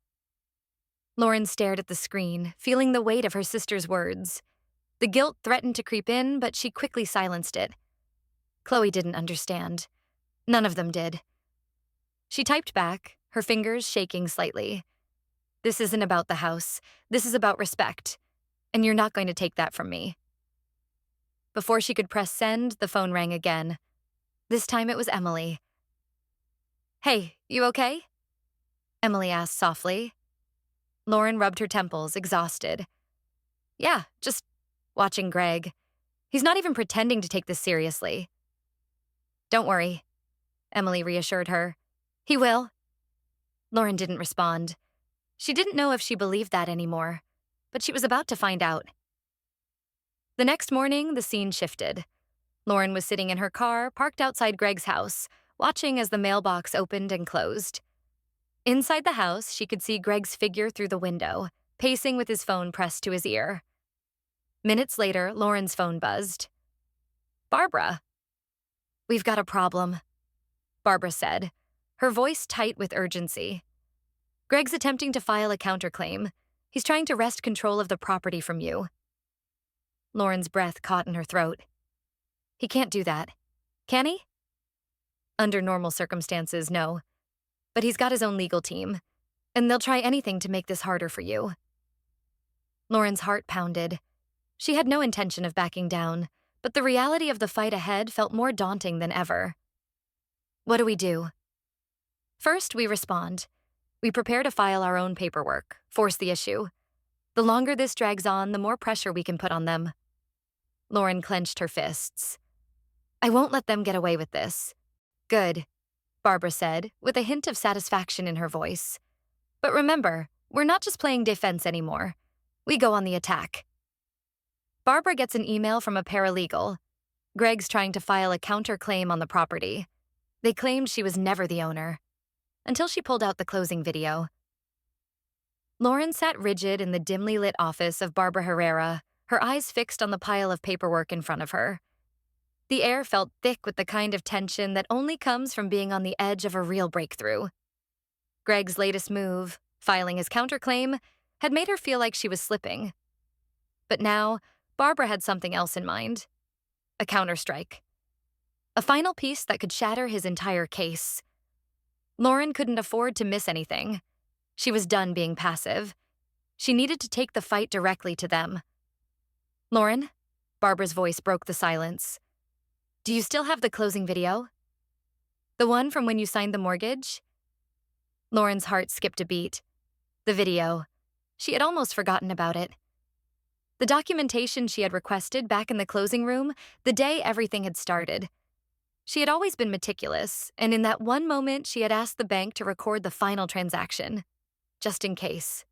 Lauren stared at the screen, feeling the weight of her sister's words. The guilt threatened to creep in, but she quickly silenced it. Chloe didn't understand. None of them did. She typed back, her fingers shaking slightly. "This isn't about the house. This is about respect. And you're not going to take that from me." Before she could press send, the phone rang again. This time it was Emily. "Hey, you okay?" Emily asked softly. Lauren rubbed her temples, exhausted. "Yeah, just watching Greg. He's not even pretending to take this seriously." "Don't worry," Emily reassured her. "He will." Lauren didn't respond. She didn't know if she believed that anymore, but she was about to find out. The next morning, the scene shifted. Lauren was sitting in her car, parked outside Greg's house, watching as the mailbox opened and closed. Inside the house, she could see Greg's figure through the window, pacing with his phone pressed to his ear. Minutes later, Lauren's phone buzzed. "Barbara." "We've got a problem," Barbara said, her voice tight with urgency. "Greg's attempting to file a counterclaim. He's trying to wrest control of the property from you." Lauren's breath caught in her throat. "He can't do that. Can he?" "Under normal circumstances, no. But he's got his own legal team, and they'll try anything to make this harder for you." Lauren's heart pounded. She had no intention of backing down, but the reality of the fight ahead felt more daunting than ever. "What do we do?" "First, we respond. We prepare to file our own paperwork, force the issue. The longer this drags on, the more pressure we can put on them. Lauren clenched her fists. I won't let them get away with this. Good, Barbara said, with a hint of satisfaction in her voice. But remember, we're not just playing defense anymore. We go on the attack. Barbara gets an email from a paralegal. Greg's trying to file a counterclaim on the property. They claimed she was never the owner, until she pulled out the closing video. Lauren sat rigid in the dimly lit office of Barbara Herrera, her eyes fixed on the pile of paperwork in front of her. The air felt thick with the kind of tension that only comes from being on the edge of a real breakthrough. Greg's latest move, filing his counterclaim, had made her feel like she was slipping. But now, Barbara had something else in mind. A counterstrike. A final piece that could shatter his entire case. Lauren couldn't afford to miss anything. She was done being passive. She needed to take the fight directly to them. Lauren? Barbara's voice broke the silence. Do you still have the closing video? The one from when you signed the mortgage? Lauren's heart skipped a beat. The video. She had almost forgotten about it. The documentation she had requested back in the closing room the day everything had started. She had always been meticulous, and in that one moment she had asked the bank to record the final transaction, just in case.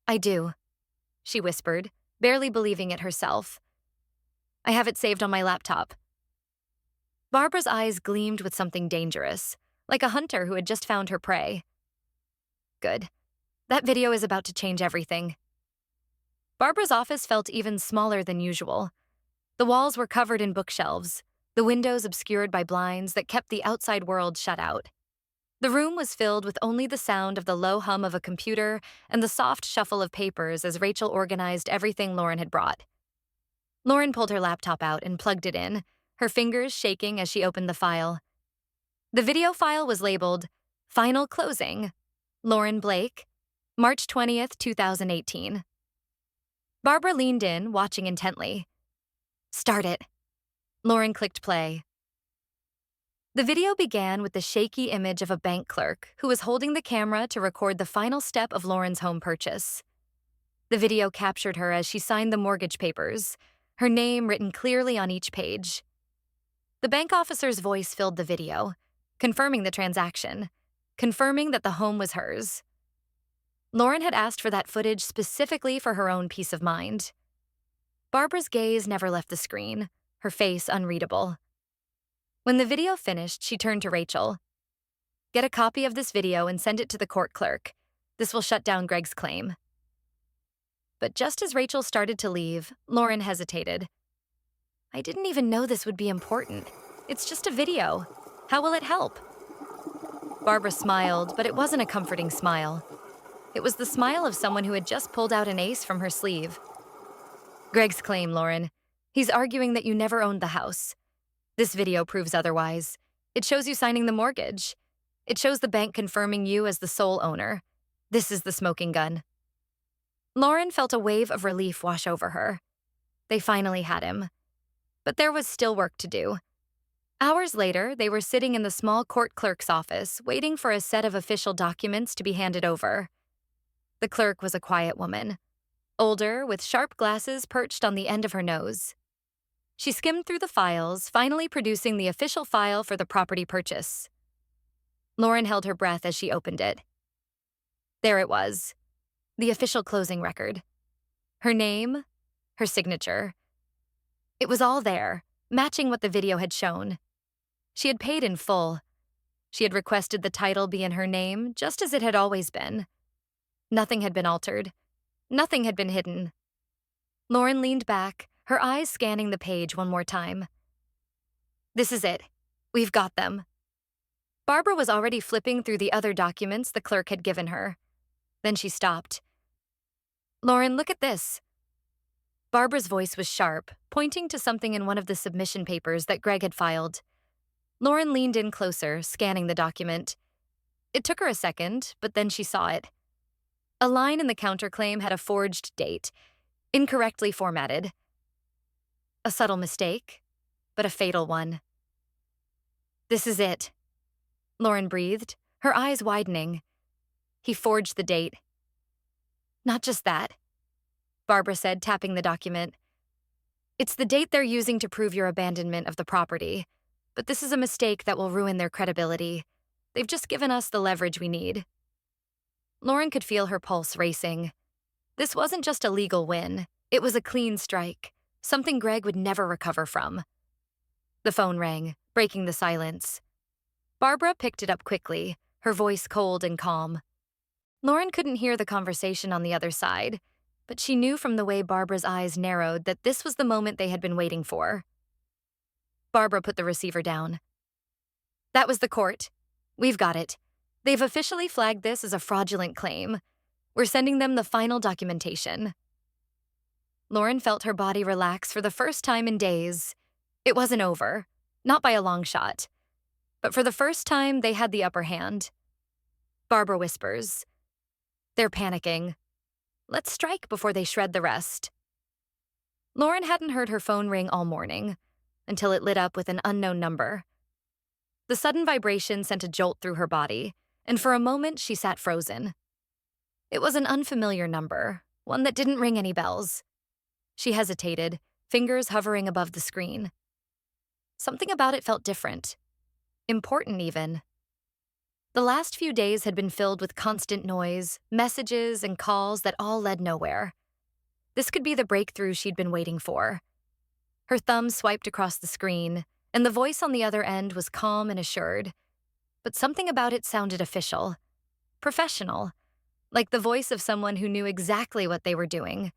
I do, she whispered, barely believing it herself. I have it saved on my laptop. Barbara's eyes gleamed with something dangerous, like a hunter who had just found her prey. Good. That video is about to change everything. Barbara's office felt even smaller than usual. The walls were covered in bookshelves, the windows obscured by blinds that kept the outside world shut out. The room was filled with only the sound of the low hum of a computer and the soft shuffle of papers as Rachel organized everything Lauren had brought. Lauren pulled her laptop out and plugged it in, her fingers shaking as she opened the file. The video file was labeled, Final Closing, Lauren Blake, March 20th, 2018. Barbara leaned in, watching intently. Start it. Lauren clicked play. The video began with the shaky image of a bank clerk who was holding the camera to record the final step of Lauren's home purchase. The video captured her as she signed the mortgage papers, her name written clearly on each page. The bank officer's voice filled the video, confirming the transaction, confirming that the home was hers. Lauren had asked for that footage specifically for her own peace of mind. Barbara's gaze never left the screen, her face unreadable. When the video finished, she turned to Rachel. Get a copy of this video and send it to the court clerk. This will shut down Greg's claim. But just as Rachel started to leave, Lauren hesitated. I didn't even know this would be important. It's just a video. How will it help? Barbara smiled, but it wasn't a comforting smile. It was the smile of someone who had just pulled out an ace from her sleeve. Greg's claim, Lauren. He's arguing that you never owned the house. This video proves otherwise. It shows you signing the mortgage. It shows the bank confirming you as the sole owner. This is the smoking gun. Lauren felt a wave of relief wash over her. They finally had him. But there was still work to do. Hours later, they were sitting in the small court clerk's office, waiting for a set of official documents to be handed over. The clerk was a quiet woman, older, with sharp glasses perched on the end of her nose. She skimmed through the files, finally producing the official file for the property purchase. Lauren held her breath as she opened it. There it was, the official closing record. Her name, her signature. It was all there, matching what the video had shown. She had paid in full. She had requested the title be in her name, just as it had always been. Nothing had been altered. Nothing had been hidden. Lauren leaned back, her eyes scanning the page one more time. This is it. We've got them. Barbara was already flipping through the other documents the clerk had given her. Then she stopped. Lauren, look at this. Barbara's voice was sharp, pointing to something in one of the submission papers that Greg had filed. Lauren leaned in closer, scanning the document. It took her a second, but then she saw it. A line in the counterclaim had a forged date, incorrectly formatted. A subtle mistake, but a fatal one. This is it, Lauren breathed, her eyes widening. He forged the date. Not just that, Barbara said, tapping the document. It's the date they're using to prove your abandonment of the property. But this is a mistake that will ruin their credibility. They've just given us the leverage we need. Lauren could feel her pulse racing. This wasn't just a legal win. It was a clean strike, something Greg would never recover from. The phone rang, breaking the silence. Barbara picked it up quickly, her voice cold and calm. Lauren couldn't hear the conversation on the other side, but she knew from the way Barbara's eyes narrowed that this was the moment they had been waiting for. Barbara put the receiver down. That was the court. We've got it. They've officially flagged this as a fraudulent claim. We're sending them the final documentation. Lauren felt her body relax for the first time in days. It wasn't over, not by a long shot. But for the first time, they had the upper hand. Barbara whispers. They're panicking. Let's strike before they shred the rest. Lauren hadn't heard her phone ring all morning, until it lit up with an unknown number. The sudden vibration sent a jolt through her body, and for a moment she sat frozen. It was an unfamiliar number, one that didn't ring any bells. She hesitated, fingers hovering above the screen. Something about it felt different. Important, even. The last few days had been filled with constant noise, messages, and calls that all led nowhere. This could be the breakthrough she'd been waiting for. Her thumb swiped across the screen, and the voice on the other end was calm and assured. But something about it sounded official, professional, like the voice of someone who knew exactly what they were doing.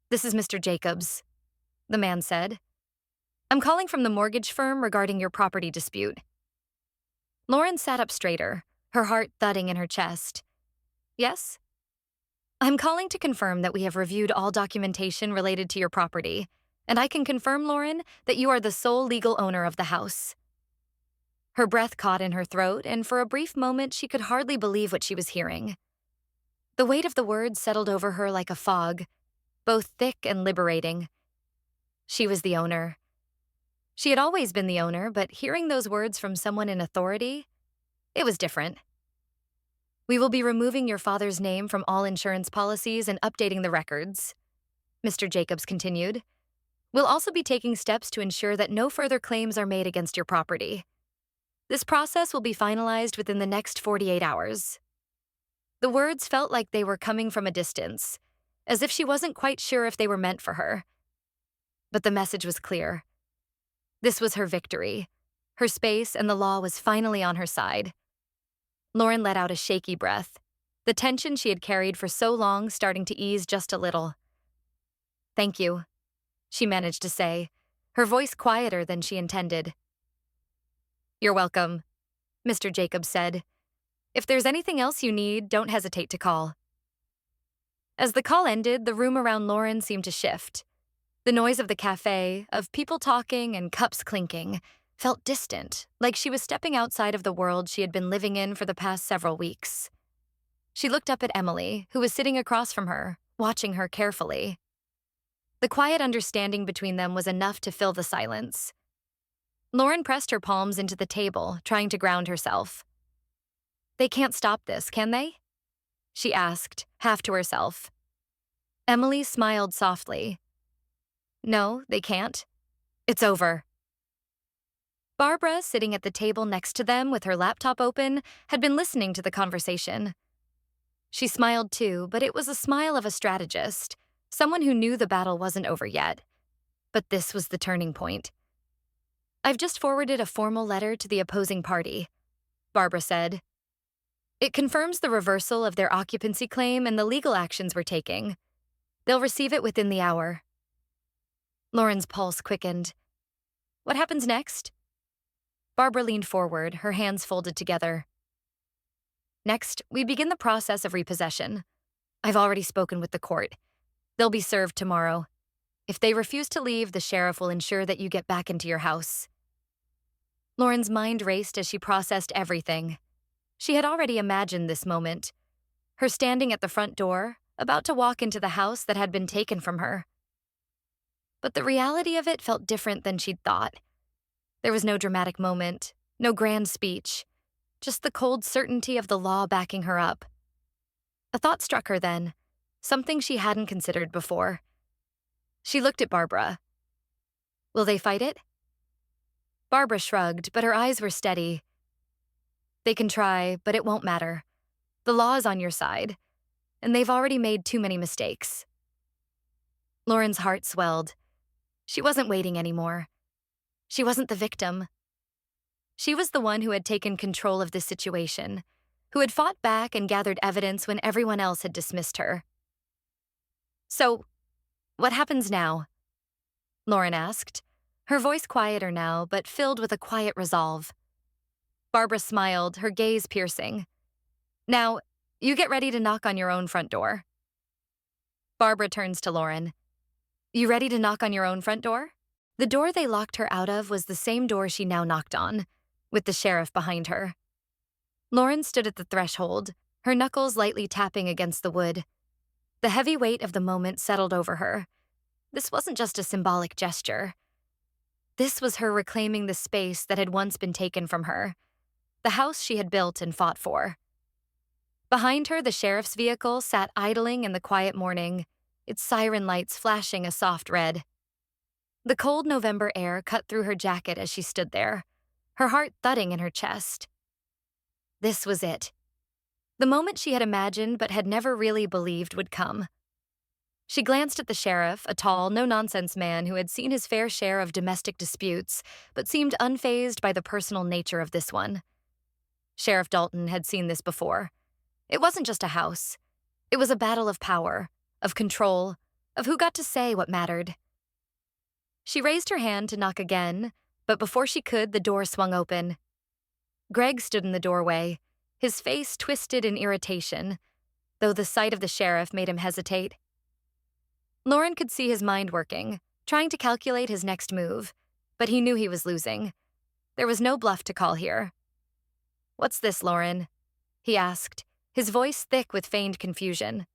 This is Mr. Jacobs, the man said. I'm calling from the mortgage firm regarding your property dispute. Lauren sat up straighter, her heart thudding in her chest. Yes? I'm calling to confirm that we have reviewed all documentation related to your property, and I can confirm, Lauren, that you are the sole legal owner of the house. Her breath caught in her throat, and for a brief moment she could hardly believe what she was hearing. The weight of the words settled over her like a fog, both thick and liberating. She was the owner. She had always been the owner, but hearing those words from someone in authority, it was different. We will be removing your father's name from all insurance policies and updating the records, Mr. Jacobs continued. We'll also be taking steps to ensure that no further claims are made against your property. This process will be finalized within the next 48 hours. The words felt like they were coming from a distance, as if she wasn't quite sure if they were meant for her. But the message was clear. This was her victory. Her space and the law was finally on her side. Lauren let out a shaky breath, the tension she had carried for so long starting to ease just a little. Thank you, she managed to say, her voice quieter than she intended. You're welcome, Mr. Jacobs said. If there's anything else you need, don't hesitate to call. As the call ended, the room around Lauren seemed to shift. The noise of the cafe, of people talking and cups clinking, felt distant, like she was stepping outside of the world she had been living in for the past several weeks. She looked up at Emily, who was sitting across from her, watching her carefully. The quiet understanding between them was enough to fill the silence. Lauren pressed her palms into the table, trying to ground herself. They can't stop this, can they? She asked, half to herself. Emily smiled softly. No, they can't. It's over. Barbara, sitting at the table next to them with her laptop open, had been listening to the conversation. She smiled too, but it was a smile of a strategist, someone who knew the battle wasn't over yet. But this was the turning point. I've just forwarded a formal letter to the opposing party, Barbara said. It confirms the reversal of their occupancy claim and the legal actions we're taking. They'll receive it within the hour. Lauren's pulse quickened. What happens next? Barbara leaned forward, her hands folded together. Next, we begin the process of repossession. I've already spoken with the court. They'll be served tomorrow. If they refuse to leave, the sheriff will ensure that you get back into your house. Lauren's mind raced as she processed everything. She had already imagined this moment. Her standing at the front door, about to walk into the house that had been taken from her. But the reality of it felt different than she'd thought. There was no dramatic moment, no grand speech. just the cold certainty of the law backing her up. A thought struck her then, something she hadn't considered before. She looked at Barbara. Will they fight it? Barbara shrugged, but her eyes were steady. They can try, but it won't matter. The law is on your side, and they've already made too many mistakes. Lauren's heart swelled. She wasn't waiting anymore. She wasn't the victim. She was the one who had taken control of this situation, who had fought back and gathered evidence when everyone else had dismissed her. So, what happens now? Lauren asked, her voice quieter now, but filled with a quiet resolve. Barbara smiled, her gaze piercing. Now, you get ready to knock on your own front door. Barbara turns to Lauren. You ready to knock on your own front door? The door they locked her out of was the same door she now knocked on, with the sheriff behind her. Lauren stood at the threshold, her knuckles lightly tapping against the wood. The heavy weight of the moment settled over her. This wasn't just a symbolic gesture. This was her reclaiming the space that had once been taken from her, the house she had built and fought for. Behind her, the sheriff's vehicle sat idling in the quiet morning, its siren lights flashing a soft red. The cold November air cut through her jacket as she stood there, her heart thudding in her chest. This was it. The moment she had imagined but had never really believed would come. She glanced at the sheriff, a tall, no-nonsense man who had seen his fair share of domestic disputes, but seemed unfazed by the personal nature of this one. Sheriff Dalton had seen this before. It wasn't just a house. It was a battle of power, of control, of who got to say what mattered. She raised her hand to knock again, but before she could, the door swung open. Greg stood in the doorway, his face twisted in irritation, though the sight of the sheriff made him hesitate. Lauren could see his mind working, trying to calculate his next move, but he knew he was losing. There was no bluff to call here. What's this, Lauren? He asked, his voice thick with feigned confusion.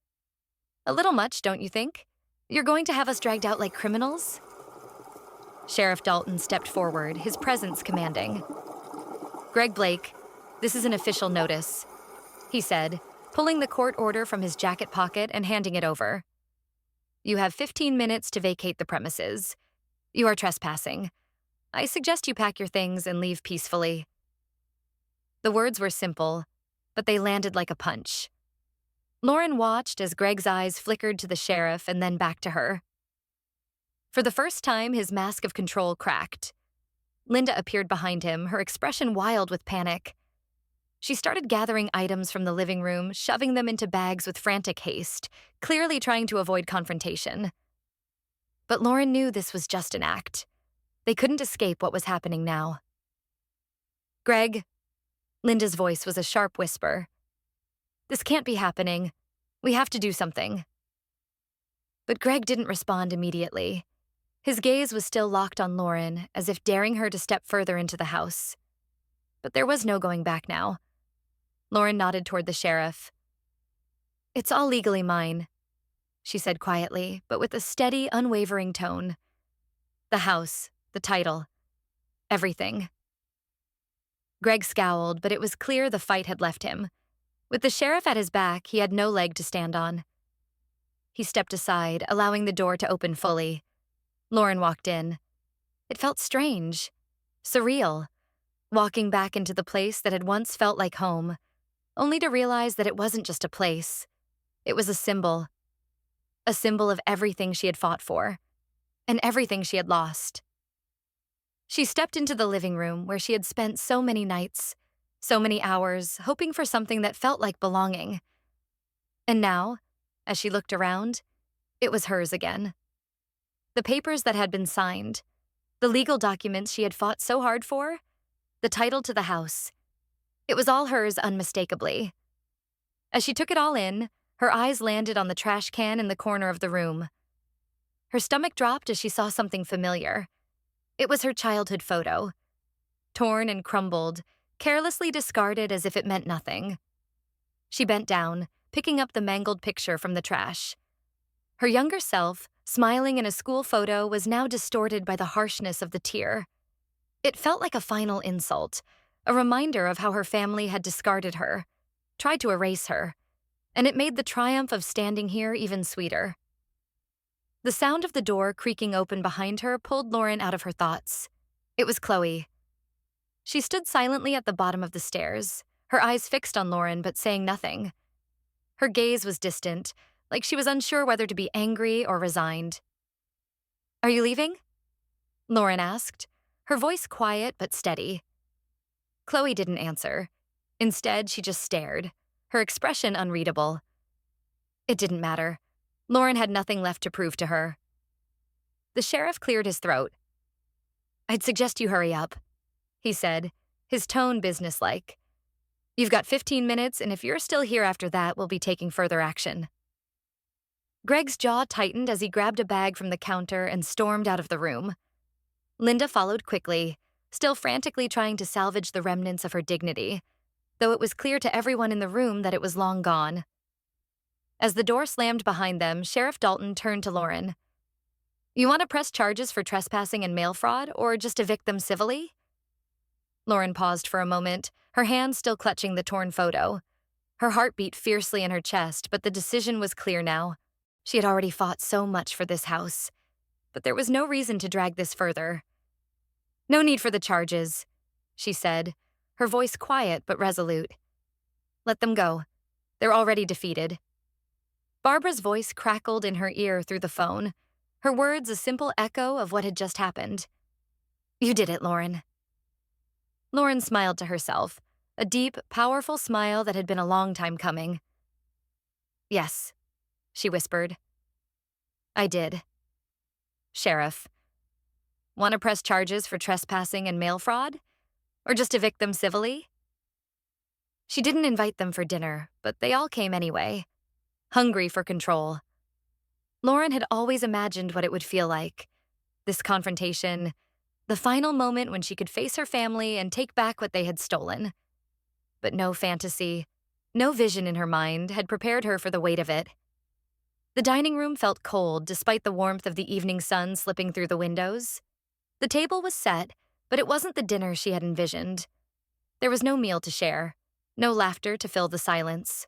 A little much, don't you think? You're going to have us dragged out like criminals? Sheriff Dalton stepped forward, his presence commanding. Greg Blake, this is an official notice, he said, pulling the court order from his jacket pocket and handing it over. You have 15 minutes to vacate the premises. You are trespassing. I suggest you pack your things and leave peacefully. The words were simple, but they landed like a punch. Lauren watched as Greg's eyes flickered to the sheriff and then back to her. For the first time, his mask of control cracked. Linda appeared behind him, her expression wild with panic. She started gathering items from the living room, shoving them into bags with frantic haste, clearly trying to avoid confrontation. But Lauren knew this was just an act. They couldn't escape what was happening now. Greg, Linda's voice was a sharp whisper. This can't be happening. We have to do something. But Greg didn't respond immediately. His gaze was still locked on Lauren, as if daring her to step further into the house. But there was no going back now. Lauren nodded toward the sheriff. It's all legally mine, she said quietly, but with a steady, unwavering tone. The house, the title, everything. Greg scowled, but it was clear the fight had left him. With the sheriff at his back, he had no leg to stand on. He stepped aside, allowing the door to open fully. Lauren walked in. It felt strange, surreal, walking back into the place that had once felt like home, only to realize that it wasn't just a place. It was a symbol of everything she had fought for, and everything she had lost. She stepped into the living room where she had spent so many nights, so many hours, hoping for something that felt like belonging. And now, as she looked around, it was hers again. The papers that had been signed, the legal documents she had fought so hard for, the title to the house. It was all hers unmistakably. As she took it all in, her eyes landed on the trash can in the corner of the room. Her stomach dropped as she saw something familiar. It was her childhood photo. Torn and crumbled, carelessly discarded as if it meant nothing. She bent down, picking up the mangled picture from the trash. Her younger self, smiling in a school photo, was now distorted by the harshness of the tear. It felt like a final insult, a reminder of how her family had discarded her, tried to erase her, and it made the triumph of standing here even sweeter. The sound of the door creaking open behind her pulled Lauren out of her thoughts. It was Chloe. She stood silently at the bottom of the stairs, her eyes fixed on Lauren but saying nothing. Her gaze was distant, like she was unsure whether to be angry or resigned. "Are you leaving?" Lauren asked, her voice quiet but steady. Chloe didn't answer. Instead, she just stared, her expression unreadable. It didn't matter. Lauren had nothing left to prove to her. The sheriff cleared his throat. "I'd suggest you hurry up," he said, his tone businesslike. "You've got 15 minutes, and if you're still here after that, we'll be taking further action." Greg's jaw tightened as he grabbed a bag from the counter and stormed out of the room. Linda followed quickly, still frantically trying to salvage the remnants of her dignity, though it was clear to everyone in the room that it was long gone. As the door slammed behind them, Sheriff Dalton turned to Lauren. "You want to press charges for trespassing and mail fraud, or just evict them civilly?" Lauren paused for a moment, her hand still clutching the torn photo. Her heart beat fiercely in her chest, but the decision was clear now. She had already fought so much for this house, but there was no reason to drag this further. "No need for the charges," she said, her voice quiet but resolute. "Let them go. They're already defeated." Barbara's voice crackled in her ear through the phone, her words a simple echo of what had just happened. "You did it, Lauren." Lauren smiled to herself, a deep, powerful smile that had been a long time coming. "Yes," she whispered. "I did." "Sheriff, want to press charges for trespassing and mail fraud? Or just evict them civilly?" She didn't invite them for dinner, but they all came anyway, hungry for control. Lauren had always imagined what it would feel like. This confrontation, the final moment when she could face her family and take back what they had stolen. But no fantasy, no vision in her mind had prepared her for the weight of it. The dining room felt cold despite the warmth of the evening sun slipping through the windows. The table was set, but it wasn't the dinner she had envisioned. There was no meal to share, no laughter to fill the silence.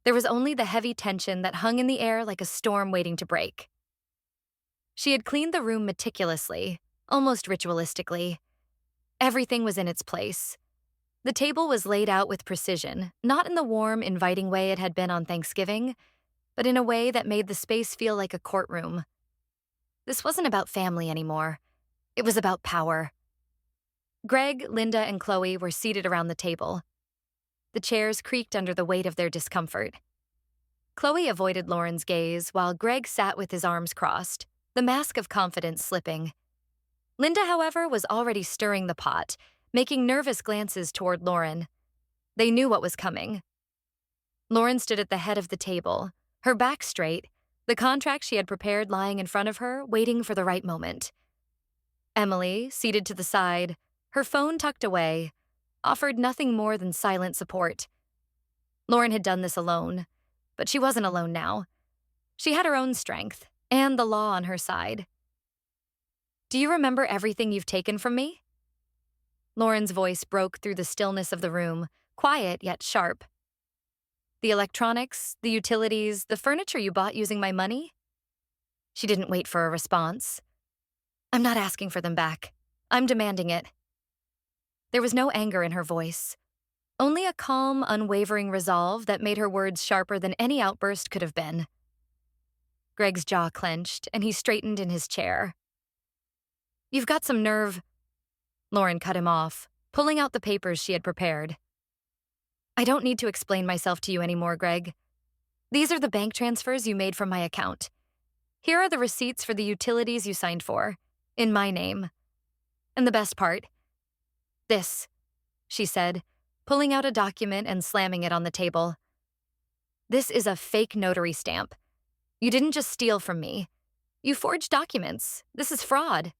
There was only the heavy tension that hung in the air like a storm waiting to break. She had cleaned the room meticulously, almost ritualistically. Everything was in its place. The table was laid out with precision, not in the warm, inviting way it had been on Thanksgiving, but in a way that made the space feel like a courtroom. This wasn't about family anymore. It was about power. Greg, Linda, and Chloe were seated around the table. The chairs creaked under the weight of their discomfort. Chloe avoided Lauren's gaze while Greg sat with his arms crossed, the mask of confidence slipping. Linda, however, was already stirring the pot, making nervous glances toward Lauren. They knew what was coming. Lauren stood at the head of the table, her back straight, the contract she had prepared lying in front of her, waiting for the right moment. Emily, seated to the side, her phone tucked away, offered nothing more than silent support. Lauren had done this alone, but she wasn't alone now. She had her own strength, and the law on her side. "Do you remember everything you've taken from me?" Lauren's voice broke through the stillness of the room, quiet yet sharp. "The electronics, the utilities, the furniture you bought using my money?" She didn't wait for a response. "I'm not asking for them back. I'm demanding it." There was no anger in her voice, only a calm, unwavering resolve that made her words sharper than any outburst could have been. Greg's jaw clenched, and he straightened in his chair. "You've got some nerve." Lauren cut him off, pulling out the papers she had prepared. "I don't need to explain myself to you anymore, Greg. These are the bank transfers you made from my account. Here are the receipts for the utilities you signed for, in my name. And the best part, this," she said, pulling out a document and slamming it on the table. "This is a fake notary stamp. You didn't just steal from me. You forged documents. This is fraud."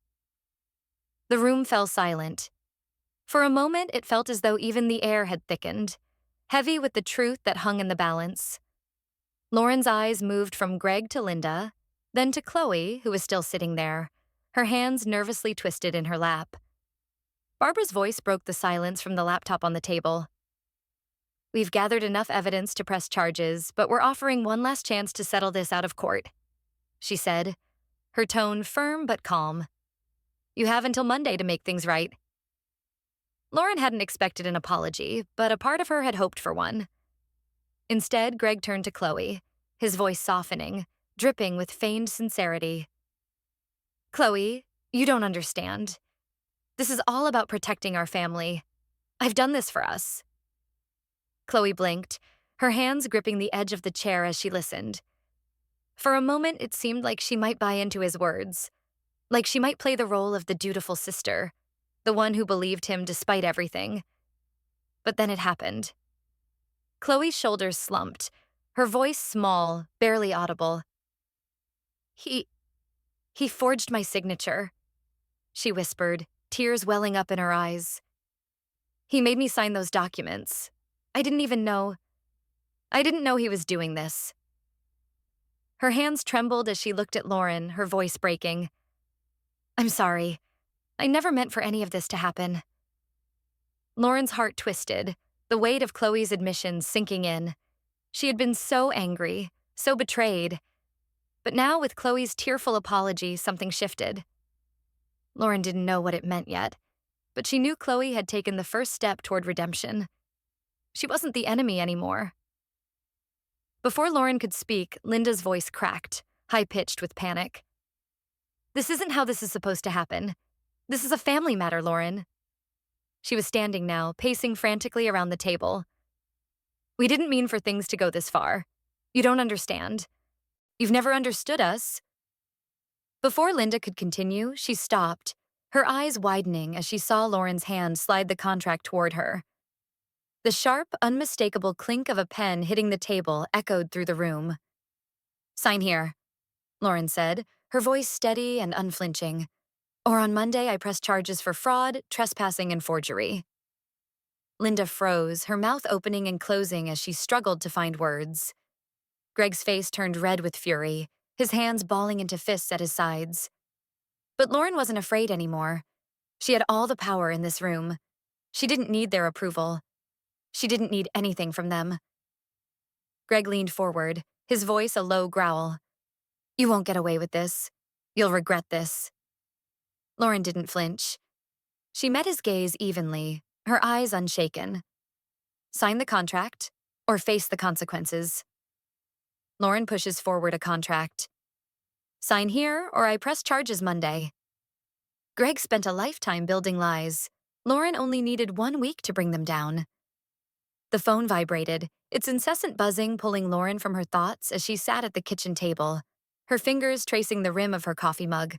The room fell silent. For a moment, it felt as though even the air had thickened, heavy with the truth that hung in the balance. Lauren's eyes moved from Greg to Linda, then to Chloe, who was still sitting there, her hands nervously twisted in her lap. Barbara's voice broke the silence from the laptop on the table. We've gathered enough evidence to press charges, but we're offering one last chance to settle this out of court, she said, her tone firm but calm. You have until Monday to make things right. Lauren hadn't expected an apology, but a part of her had hoped for one. Instead, Greg turned to Chloe, his voice softening, dripping with feigned sincerity. Chloe, you don't understand. This is all about protecting our family. I've done this for us. Chloe blinked, her hands gripping the edge of the chair as she listened. For a moment, it seemed like she might buy into his words, like she might play the role of the dutiful sister, the one who believed him despite everything. But then it happened. Chloe's shoulders slumped, her voice small, barely audible. He forged my signature, she whispered, tears welling up in her eyes. He made me sign those documents. I didn't know he was doing this. Her hands trembled as she looked at Lauren, her voice breaking. I'm sorry. I never meant for any of this to happen. Lauren's heart twisted, the weight of Chloe's admissions sinking in. She had been so angry, so betrayed. But now, with Chloe's tearful apology, something shifted. Lauren didn't know what it meant yet, but she knew Chloe had taken the first step toward redemption. She wasn't the enemy anymore. Before Lauren could speak, Linda's voice cracked, high-pitched with panic. This isn't how this is supposed to happen. This is a family matter, Lauren. She was standing now, pacing frantically around the table. We didn't mean for things to go this far. You don't understand. You've never understood us. Before Linda could continue, she stopped, her eyes widening as she saw Lauren's hand slide the contract toward her. The sharp, unmistakable clink of a pen hitting the table echoed through the room. Sign here, Lauren said, her voice steady and unflinching. Or on Monday, I press charges for fraud, trespassing, and forgery. Linda froze, her mouth opening and closing as she struggled to find words. Greg's face turned red with fury, his hands balling into fists at his sides. But Lauren wasn't afraid anymore. She had all the power in this room. She didn't need their approval. She didn't need anything from them. Greg leaned forward, his voice a low growl. You won't get away with this. You'll regret this. Lauren didn't flinch. She met his gaze evenly, her eyes unshaken. Sign the contract, or face the consequences. Lauren pushes forward a contract. Sign here, or I press charges Monday. Greg spent a lifetime building lies. Lauren only needed 1 week to bring them down. The phone vibrated, its incessant buzzing pulling Lauren from her thoughts as she sat at the kitchen table, her fingers tracing the rim of her coffee mug.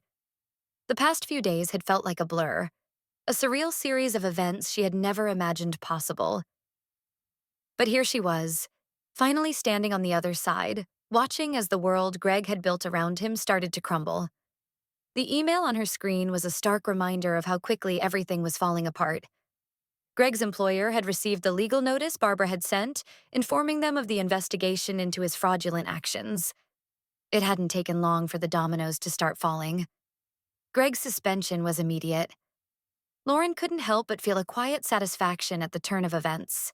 The past few days had felt like a blur, a surreal series of events she had never imagined possible. But here she was, finally standing on the other side, watching as the world Greg had built around him started to crumble. The email on her screen was a stark reminder of how quickly everything was falling apart. Greg's employer had received the legal notice Barbara had sent, informing them of the investigation into his fraudulent actions. It hadn't taken long for the dominoes to start falling. Greg's suspension was immediate. Lauren couldn't help but feel a quiet satisfaction at the turn of events.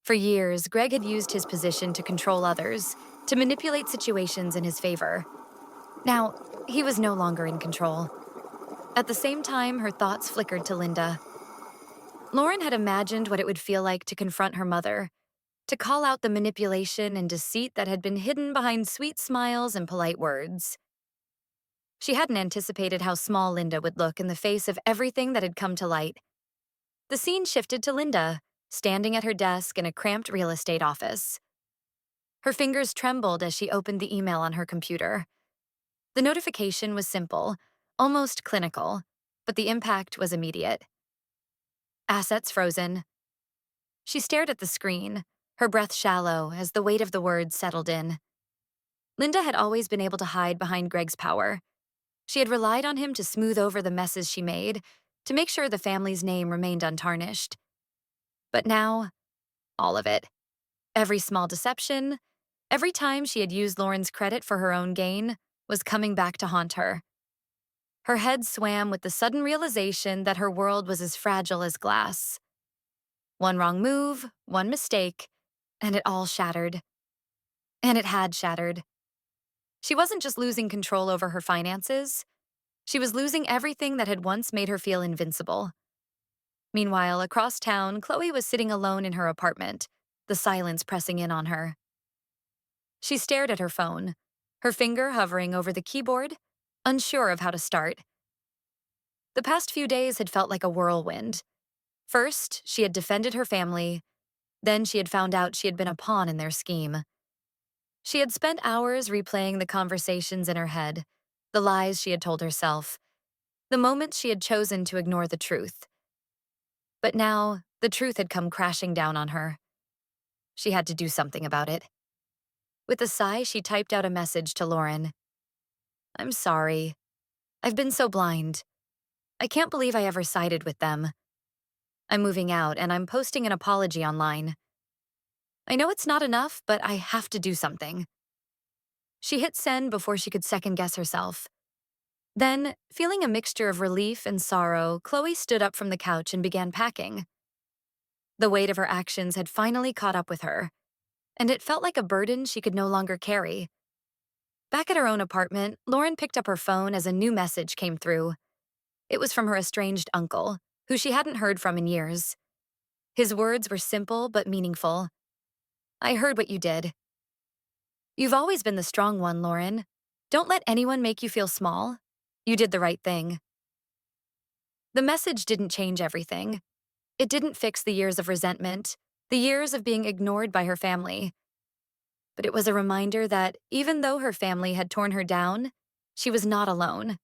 For years, Greg had used his position to control others, to manipulate situations in his favor. Now, he was no longer in control. At the same time, her thoughts flickered to Linda. Lauren had imagined what it would feel like to confront her mother, to call out the manipulation and deceit that had been hidden behind sweet smiles and polite words. She hadn't anticipated how small Linda would look in the face of everything that had come to light. The scene shifted to Linda, standing at her desk in a cramped real estate office. Her fingers trembled as she opened the email on her computer. The notification was simple, almost clinical, but the impact was immediate. Assets frozen. She stared at the screen, her breath shallow as the weight of the words settled in. Linda had always been able to hide behind Greg's power. She had relied on him to smooth over the messes she made, to make sure the family's name remained untarnished. But now, all of it. Every small deception, every time she had used Lauren's credit for her own gain, was coming back to haunt her. Her head swam with the sudden realization that her world was as fragile as glass. One wrong move, one mistake, and it all shattered. And it had shattered. She wasn't just losing control over her finances, she was losing everything that had once made her feel invincible. Meanwhile, across town, Chloe was sitting alone in her apartment, the silence pressing in on her. She stared at her phone, her finger hovering over the keyboard, unsure of how to start. The past few days had felt like a whirlwind. First, she had defended her family. Then she had found out she had been a pawn in their scheme. She had spent hours replaying the conversations in her head, the lies she had told herself, the moments she had chosen to ignore the truth. But now, the truth had come crashing down on her. She had to do something about it. With a sigh, she typed out a message to Lauren. "I'm sorry. I've been so blind. I can't believe I ever sided with them. I'm moving out and I'm posting an apology online. I know it's not enough, but I have to do something." She hit send before she could second-guess herself. Then, feeling a mixture of relief and sorrow, Chloe stood up from the couch and began packing. The weight of her actions had finally caught up with her, and it felt like a burden she could no longer carry. Back at her own apartment, Lauren picked up her phone as a new message came through. It was from her estranged uncle, who she hadn't heard from in years. His words were simple but meaningful. "I heard what you did. You've always been the strong one, Lauren. Don't let anyone make you feel small. You did the right thing." The message didn't change everything. It didn't fix the years of resentment, the years of being ignored by her family. But it was a reminder that even though her family had torn her down, she was not alone,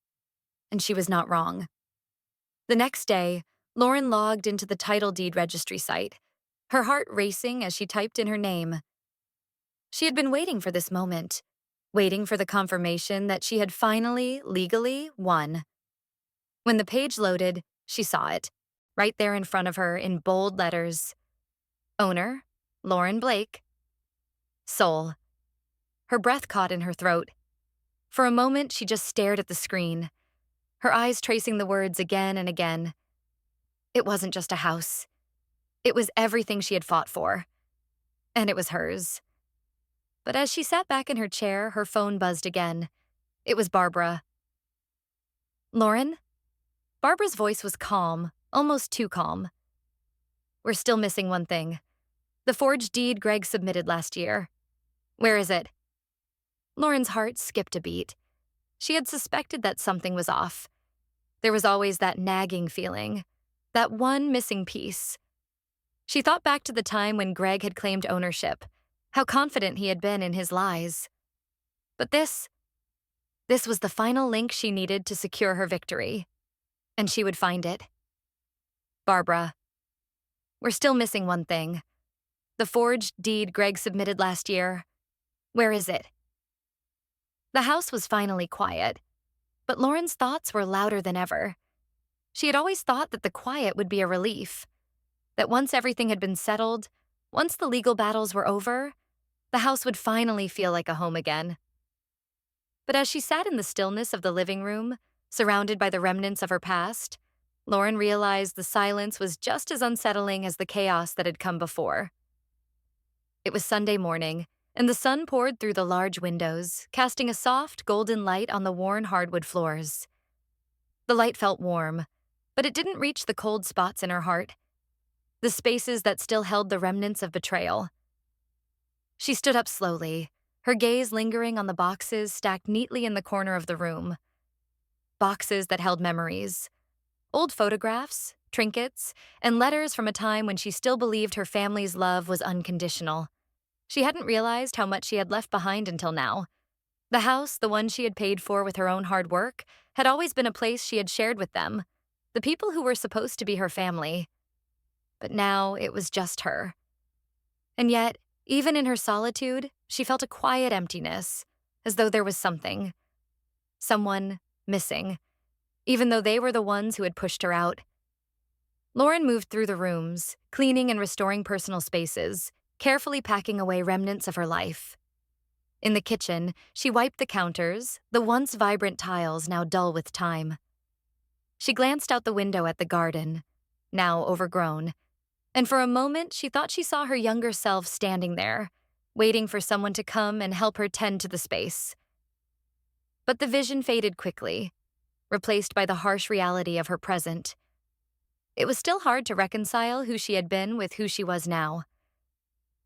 and she was not wrong. The next day, Lauren logged into the title deed registry site, her heart racing as she typed in her name. She had been waiting for this moment, waiting for the confirmation that she had finally, legally, won. When the page loaded, she saw it, right there in front of her in bold letters. Owner, Lauren Blake. Soul. Her breath caught in her throat. For a moment, she just stared at the screen, her eyes tracing the words again and again. It wasn't just a house. It was everything she had fought for. And it was hers. But as she sat back in her chair, her phone buzzed again. It was Barbara. "Lauren?" Barbara's voice was calm, almost too calm. "We're still missing one thing. The forged deed Greg submitted last year. Where is it?" Lauren's heart skipped a beat. She had suspected that something was off. There was always that nagging feeling, that one missing piece. She thought back to the time when Greg had claimed ownership, how confident he had been in his lies. But this was the final link she needed to secure her victory. And she would find it. "Barbara, we're still missing one thing. The forged deed Greg submitted last year. Where is it?" The house was finally quiet, but Lauren's thoughts were louder than ever. She had always thought that the quiet would be a relief, that once everything had been settled, once the legal battles were over, the house would finally feel like a home again. But as she sat in the stillness of the living room, surrounded by the remnants of her past, Lauren realized the silence was just as unsettling as the chaos that had come before. It was Sunday morning, and the sun poured through the large windows, casting a soft, golden light on the worn hardwood floors. The light felt warm, but it didn't reach the cold spots in her heart, the spaces that still held the remnants of betrayal. She stood up slowly, her gaze lingering on the boxes stacked neatly in the corner of the room. Boxes that held memories. Old photographs, trinkets, and letters from a time when she still believed her family's love was unconditional. She hadn't realized how much she had left behind until now. The house, the one she had paid for with her own hard work, had always been a place she had shared with them, the people who were supposed to be her family. But now it was just her. And yet, even in her solitude, she felt a quiet emptiness, as though there was someone missing, even though they were the ones who had pushed her out. Lauren moved through the rooms, cleaning and restoring personal spaces, carefully packing away remnants of her life. In the kitchen, she wiped the counters, the once vibrant tiles now dull with time. She glanced out the window at the garden, now overgrown, and for a moment she thought she saw her younger self standing there, waiting for someone to come and help her tend to the space. But the vision faded quickly, replaced by the harsh reality of her present. It was still hard to reconcile who she had been with who she was now.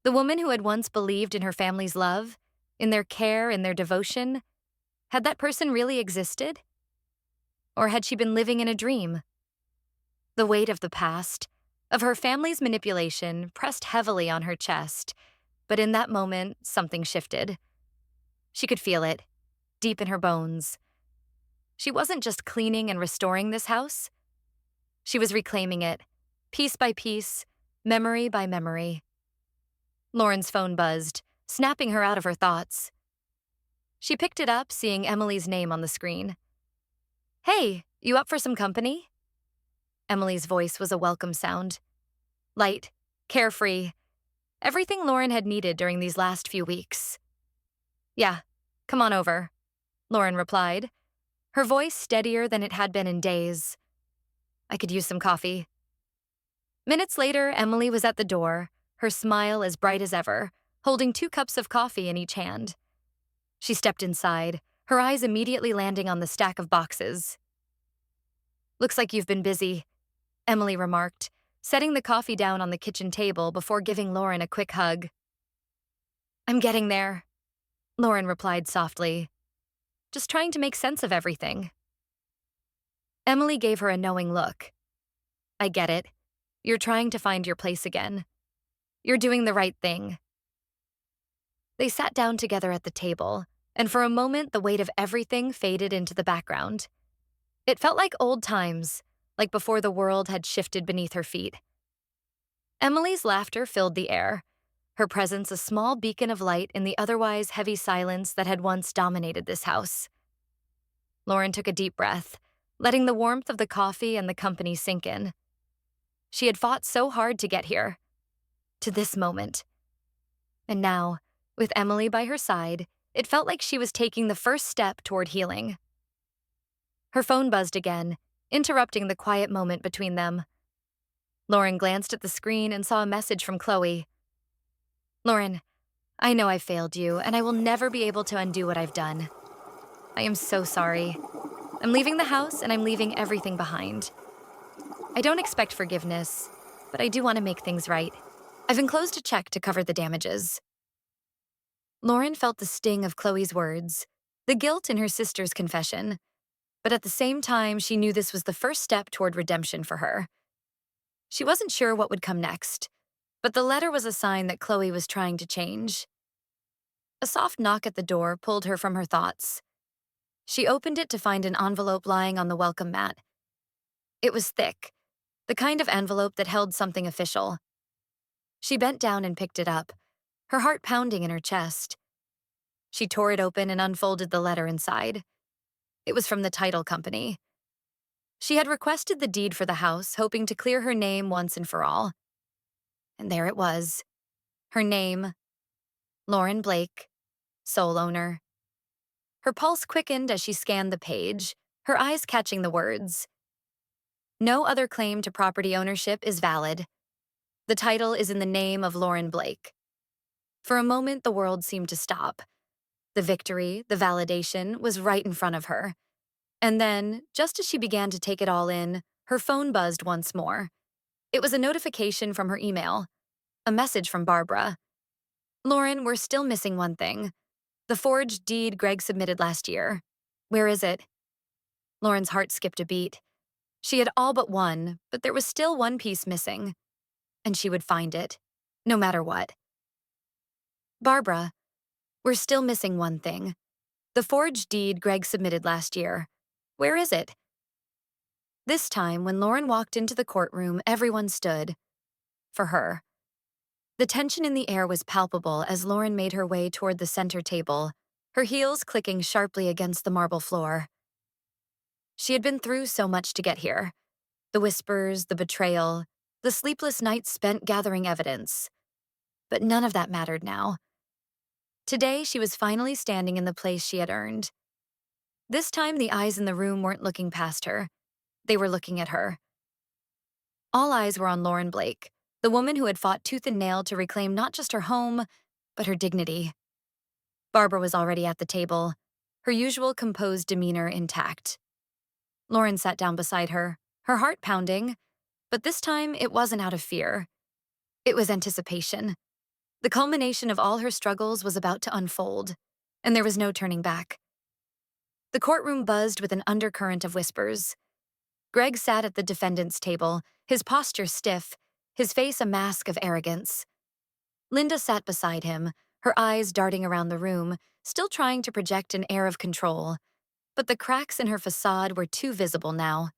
The woman who had once believed in her family's love, in their care and their devotion, had that person really existed? Or had she been living in a dream? The weight of the past, of her family's manipulation, pressed heavily on her chest, but in that moment, something shifted. She could feel it, deep in her bones. She wasn't just cleaning and restoring this house. She was reclaiming it, piece by piece, memory by memory. Lauren's phone buzzed, snapping her out of her thoughts. She picked it up, seeing Emily's name on the screen. "Hey, you up for some company?" Emily's voice was a welcome sound. Light, carefree, everything Lauren had needed during these last few weeks. "Yeah, come on over," Lauren replied, her voice steadier than it had been in days. "I could use some coffee." Minutes later, Emily was at the door, her smile as bright as ever, holding 2 cups of coffee in each hand. She stepped inside, her eyes immediately landing on the stack of boxes. "Looks like you've been busy," Emily remarked, setting the coffee down on the kitchen table before giving Lauren a quick hug. "I'm getting there," Lauren replied softly, "just trying to make sense of everything." Emily gave her a knowing look. "I get it. You're trying to find your place again. You're doing the right thing." They sat down together at the table, and for a moment the weight of everything faded into the background. It felt like old times, like before the world had shifted beneath her feet. Emily's laughter filled the air, her presence a small beacon of light in the otherwise heavy silence that had once dominated this house. Lauren took a deep breath, letting the warmth of the coffee and the company sink in. She had fought so hard to get here, to this moment. And now, with Emily by her side, it felt like she was taking the first step toward healing. Her phone buzzed again, interrupting the quiet moment between them. Lauren glanced at the screen and saw a message from Chloe. "Lauren, I know I failed you, and I will never be able to undo what I've done. I am so sorry. I'm leaving the house and I'm leaving everything behind. I don't expect forgiveness, but I do want to make things right. I've enclosed a check to cover the damages." Lauren felt the sting of Chloe's words, the guilt in her sister's confession, but at the same time, she knew this was the first step toward redemption for her. She wasn't sure what would come next, but the letter was a sign that Chloe was trying to change. A soft knock at the door pulled her from her thoughts. She opened it to find an envelope lying on the welcome mat. It was thick, the kind of envelope that held something official. She bent down and picked it up, her heart pounding in her chest. She tore it open and unfolded the letter inside. It was from the title company. She had requested the deed for the house, hoping to clear her name once and for all. And there it was. Her name, Lauren Blake, sole owner. Her pulse quickened as she scanned the page, her eyes catching the words. "No other claim to property ownership is valid. The title is in the name of Lauren Blake." For a moment, the world seemed to stop. The victory, the validation, was right in front of her. And then, just as she began to take it all in, her phone buzzed once more. It was a notification from her email, a message from Barbara. "Lauren, we're still missing one thing. The forged deed Greg submitted last year. Where is it?" Lauren's heart skipped a beat. She had all but won, but there was still one piece missing. And she would find it, no matter what. "Barbara, we're still missing one thing. The forged deed Greg submitted last year. Where is it?" This time, when Lauren walked into the courtroom, everyone stood. For her. The tension in the air was palpable as Lauren made her way toward the center table, her heels clicking sharply against the marble floor. She had been through so much to get here. The whispers, the betrayal, the sleepless nights spent gathering evidence. But none of that mattered now. Today, she was finally standing in the place she had earned. This time, the eyes in the room weren't looking past her. They were looking at her. All eyes were on Lauren Blake, the woman who had fought tooth and nail to reclaim not just her home, but her dignity. Barbara was already at the table, her usual composed demeanor intact. Lauren sat down beside her, her heart pounding, but this time it wasn't out of fear. It was anticipation. The culmination of all her struggles was about to unfold, and there was no turning back. The courtroom buzzed with an undercurrent of whispers. Greg sat at the defendant's table, his posture stiff, his face a mask of arrogance. Linda sat beside him, her eyes darting around the room, still trying to project an air of control, but the cracks in her facade were too visible now.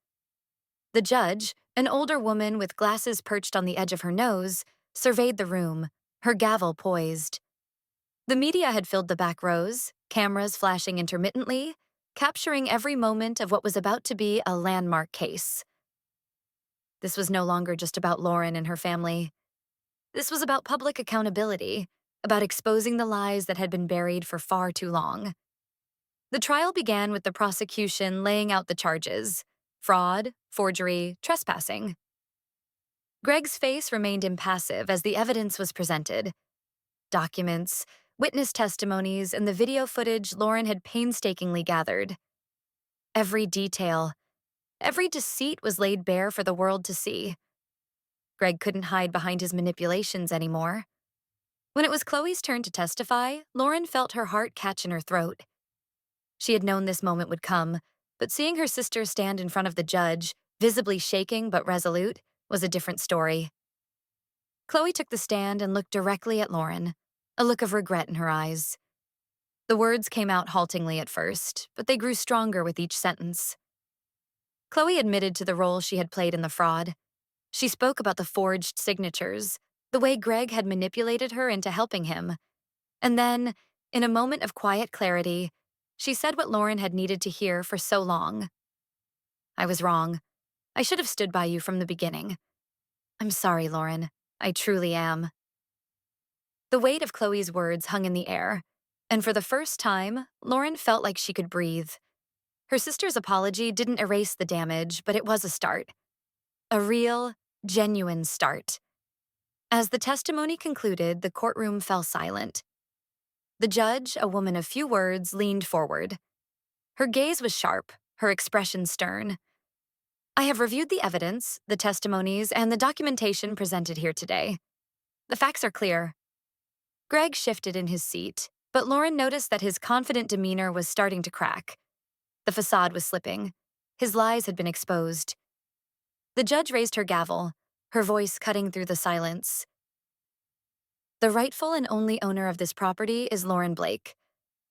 The judge, an older woman with glasses perched on the edge of her nose, surveyed the room, her gavel poised. The media had filled the back rows, cameras flashing intermittently, capturing every moment of what was about to be a landmark case. This was no longer just about Lauren and her family. This was about public accountability, about exposing the lies that had been buried for far too long. The trial began with the prosecution laying out the charges: fraud, forgery, trespassing. Greg's face remained impassive as the evidence was presented. Documents, witness testimonies, and the video footage Lauren had painstakingly gathered. Every detail, every deceit was laid bare for the world to see. Greg couldn't hide behind his manipulations anymore. When it was Chloe's turn to testify, Lauren felt her heart catch in her throat. She had known this moment would come, but seeing her sister stand in front of the judge, visibly shaking but resolute, was a different story. Chloe took the stand and looked directly at Lauren, a look of regret in her eyes. The words came out haltingly at first, but they grew stronger with each sentence. Chloe admitted to the role she had played in the fraud. She spoke about the forged signatures, the way Greg had manipulated her into helping him. And then, in a moment of quiet clarity, she said what Lauren had needed to hear for so long. "I was wrong. I should have stood by you from the beginning. I'm sorry, Lauren. I truly am." The weight of Chloe's words hung in the air, and for the first time, Lauren felt like she could breathe. Her sister's apology didn't erase the damage, but it was a start. A real, genuine start. As the testimony concluded, the courtroom fell silent. The judge, a woman of few words, leaned forward. Her gaze was sharp, her expression stern. "I have reviewed the evidence, the testimonies, and the documentation presented here today. The facts are clear." Greg shifted in his seat, but Lauren noticed that his confident demeanor was starting to crack. The facade was slipping. His lies had been exposed. The judge raised her gavel, her voice cutting through the silence. "The rightful and only owner of this property is Lauren Blake.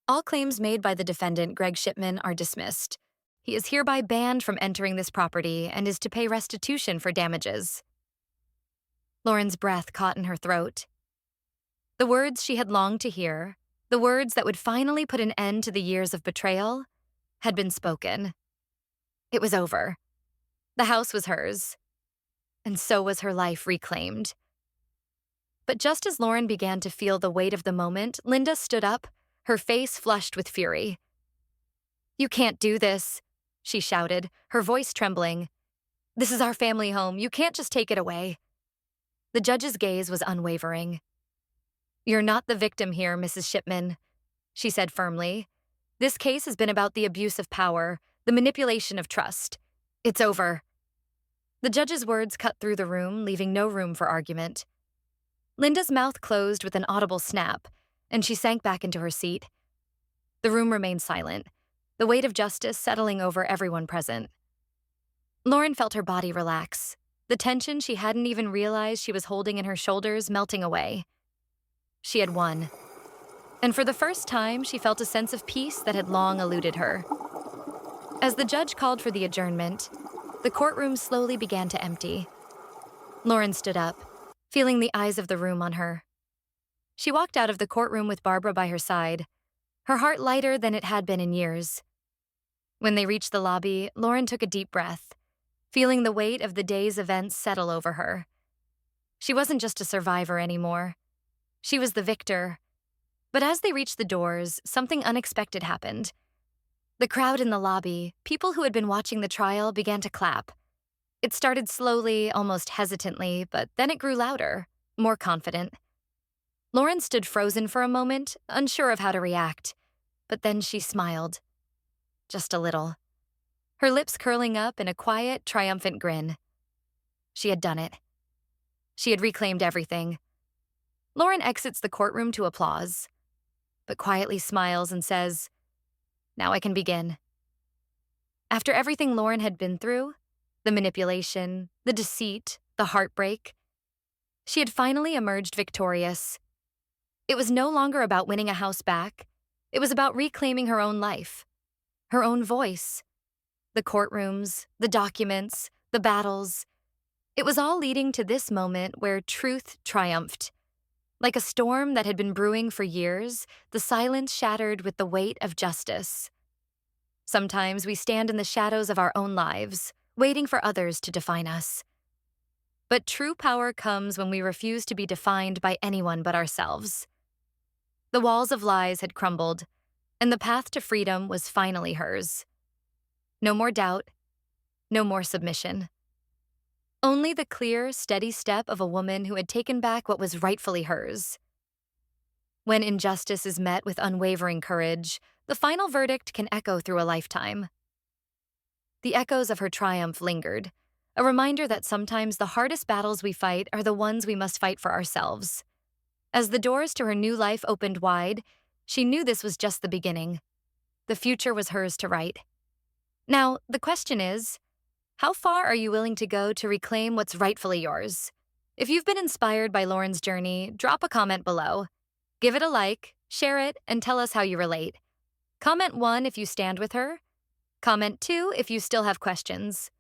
All claims made by the defendant, Greg Shipman, are dismissed. He is hereby banned from entering this property and is to pay restitution for damages." Lauren's breath caught in her throat. The words she had longed to hear, the words that would finally put an end to the years of betrayal, had been spoken. It was over. The house was hers, and so was her life reclaimed. But just as Lauren began to feel the weight of the moment, Linda stood up, her face flushed with fury. "You can't do this," she shouted, her voice trembling. "This is our family home. You can't just take it away." The judge's gaze was unwavering. "You're not the victim here, Mrs. Shipman," she said firmly. "This case has been about the abuse of power, the manipulation of trust. It's over." The judge's words cut through the room, leaving no room for argument. Linda's mouth closed with an audible snap, and she sank back into her seat. The room remained silent, the weight of justice settling over everyone present. Lauren felt her body relax, the tension she hadn't even realized she was holding in her shoulders melting away. She had won. And for the first time, she felt a sense of peace that had long eluded her. As the judge called for the adjournment, the courtroom slowly began to empty. Lauren stood up, feeling the eyes of the room on her. She walked out of the courtroom with Barbara by her side, her heart lighter than it had been in years. When they reached the lobby, Lauren took a deep breath, feeling the weight of the day's events settle over her. She wasn't just a survivor anymore. She was the victor. But as they reached the doors, something unexpected happened. The crowd in the lobby, people who had been watching the trial, began to clap. It started slowly, almost hesitantly, but then it grew louder, more confident. Lauren stood frozen for a moment, unsure of how to react. But then she smiled. Just a little. Her lips curling up in a quiet, triumphant grin. She had done it. She had reclaimed everything. Lauren exits the courtroom to applause, but quietly smiles and says, "Now I can begin." After everything Lauren had been through, the manipulation, the deceit, the heartbreak, she had finally emerged victorious. It was no longer about winning a house back. It was about reclaiming her own life, her own voice. The courtrooms, the documents, the battles. It was all leading to this moment where truth triumphed. Like a storm that had been brewing for years, the silence shattered with the weight of justice. Sometimes we stand in the shadows of our own lives, waiting for others to define us. But true power comes when we refuse to be defined by anyone but ourselves. The walls of lies had crumbled, and the path to freedom was finally hers. No more doubt, no more submission. Only the clear, steady step of a woman who had taken back what was rightfully hers. When injustice is met with unwavering courage, the final verdict can echo through a lifetime. The echoes of her triumph lingered, a reminder that sometimes the hardest battles we fight are the ones we must fight for ourselves. As the doors to her new life opened wide, she knew this was just the beginning. The future was hers to write. Now, the question is, how far are you willing to go to reclaim what's rightfully yours? If you've been inspired by Lauren's journey, drop a comment below. Give it a like, share it, and tell us how you relate. Comment 1 if you stand with her. Comment 2 if you still have questions.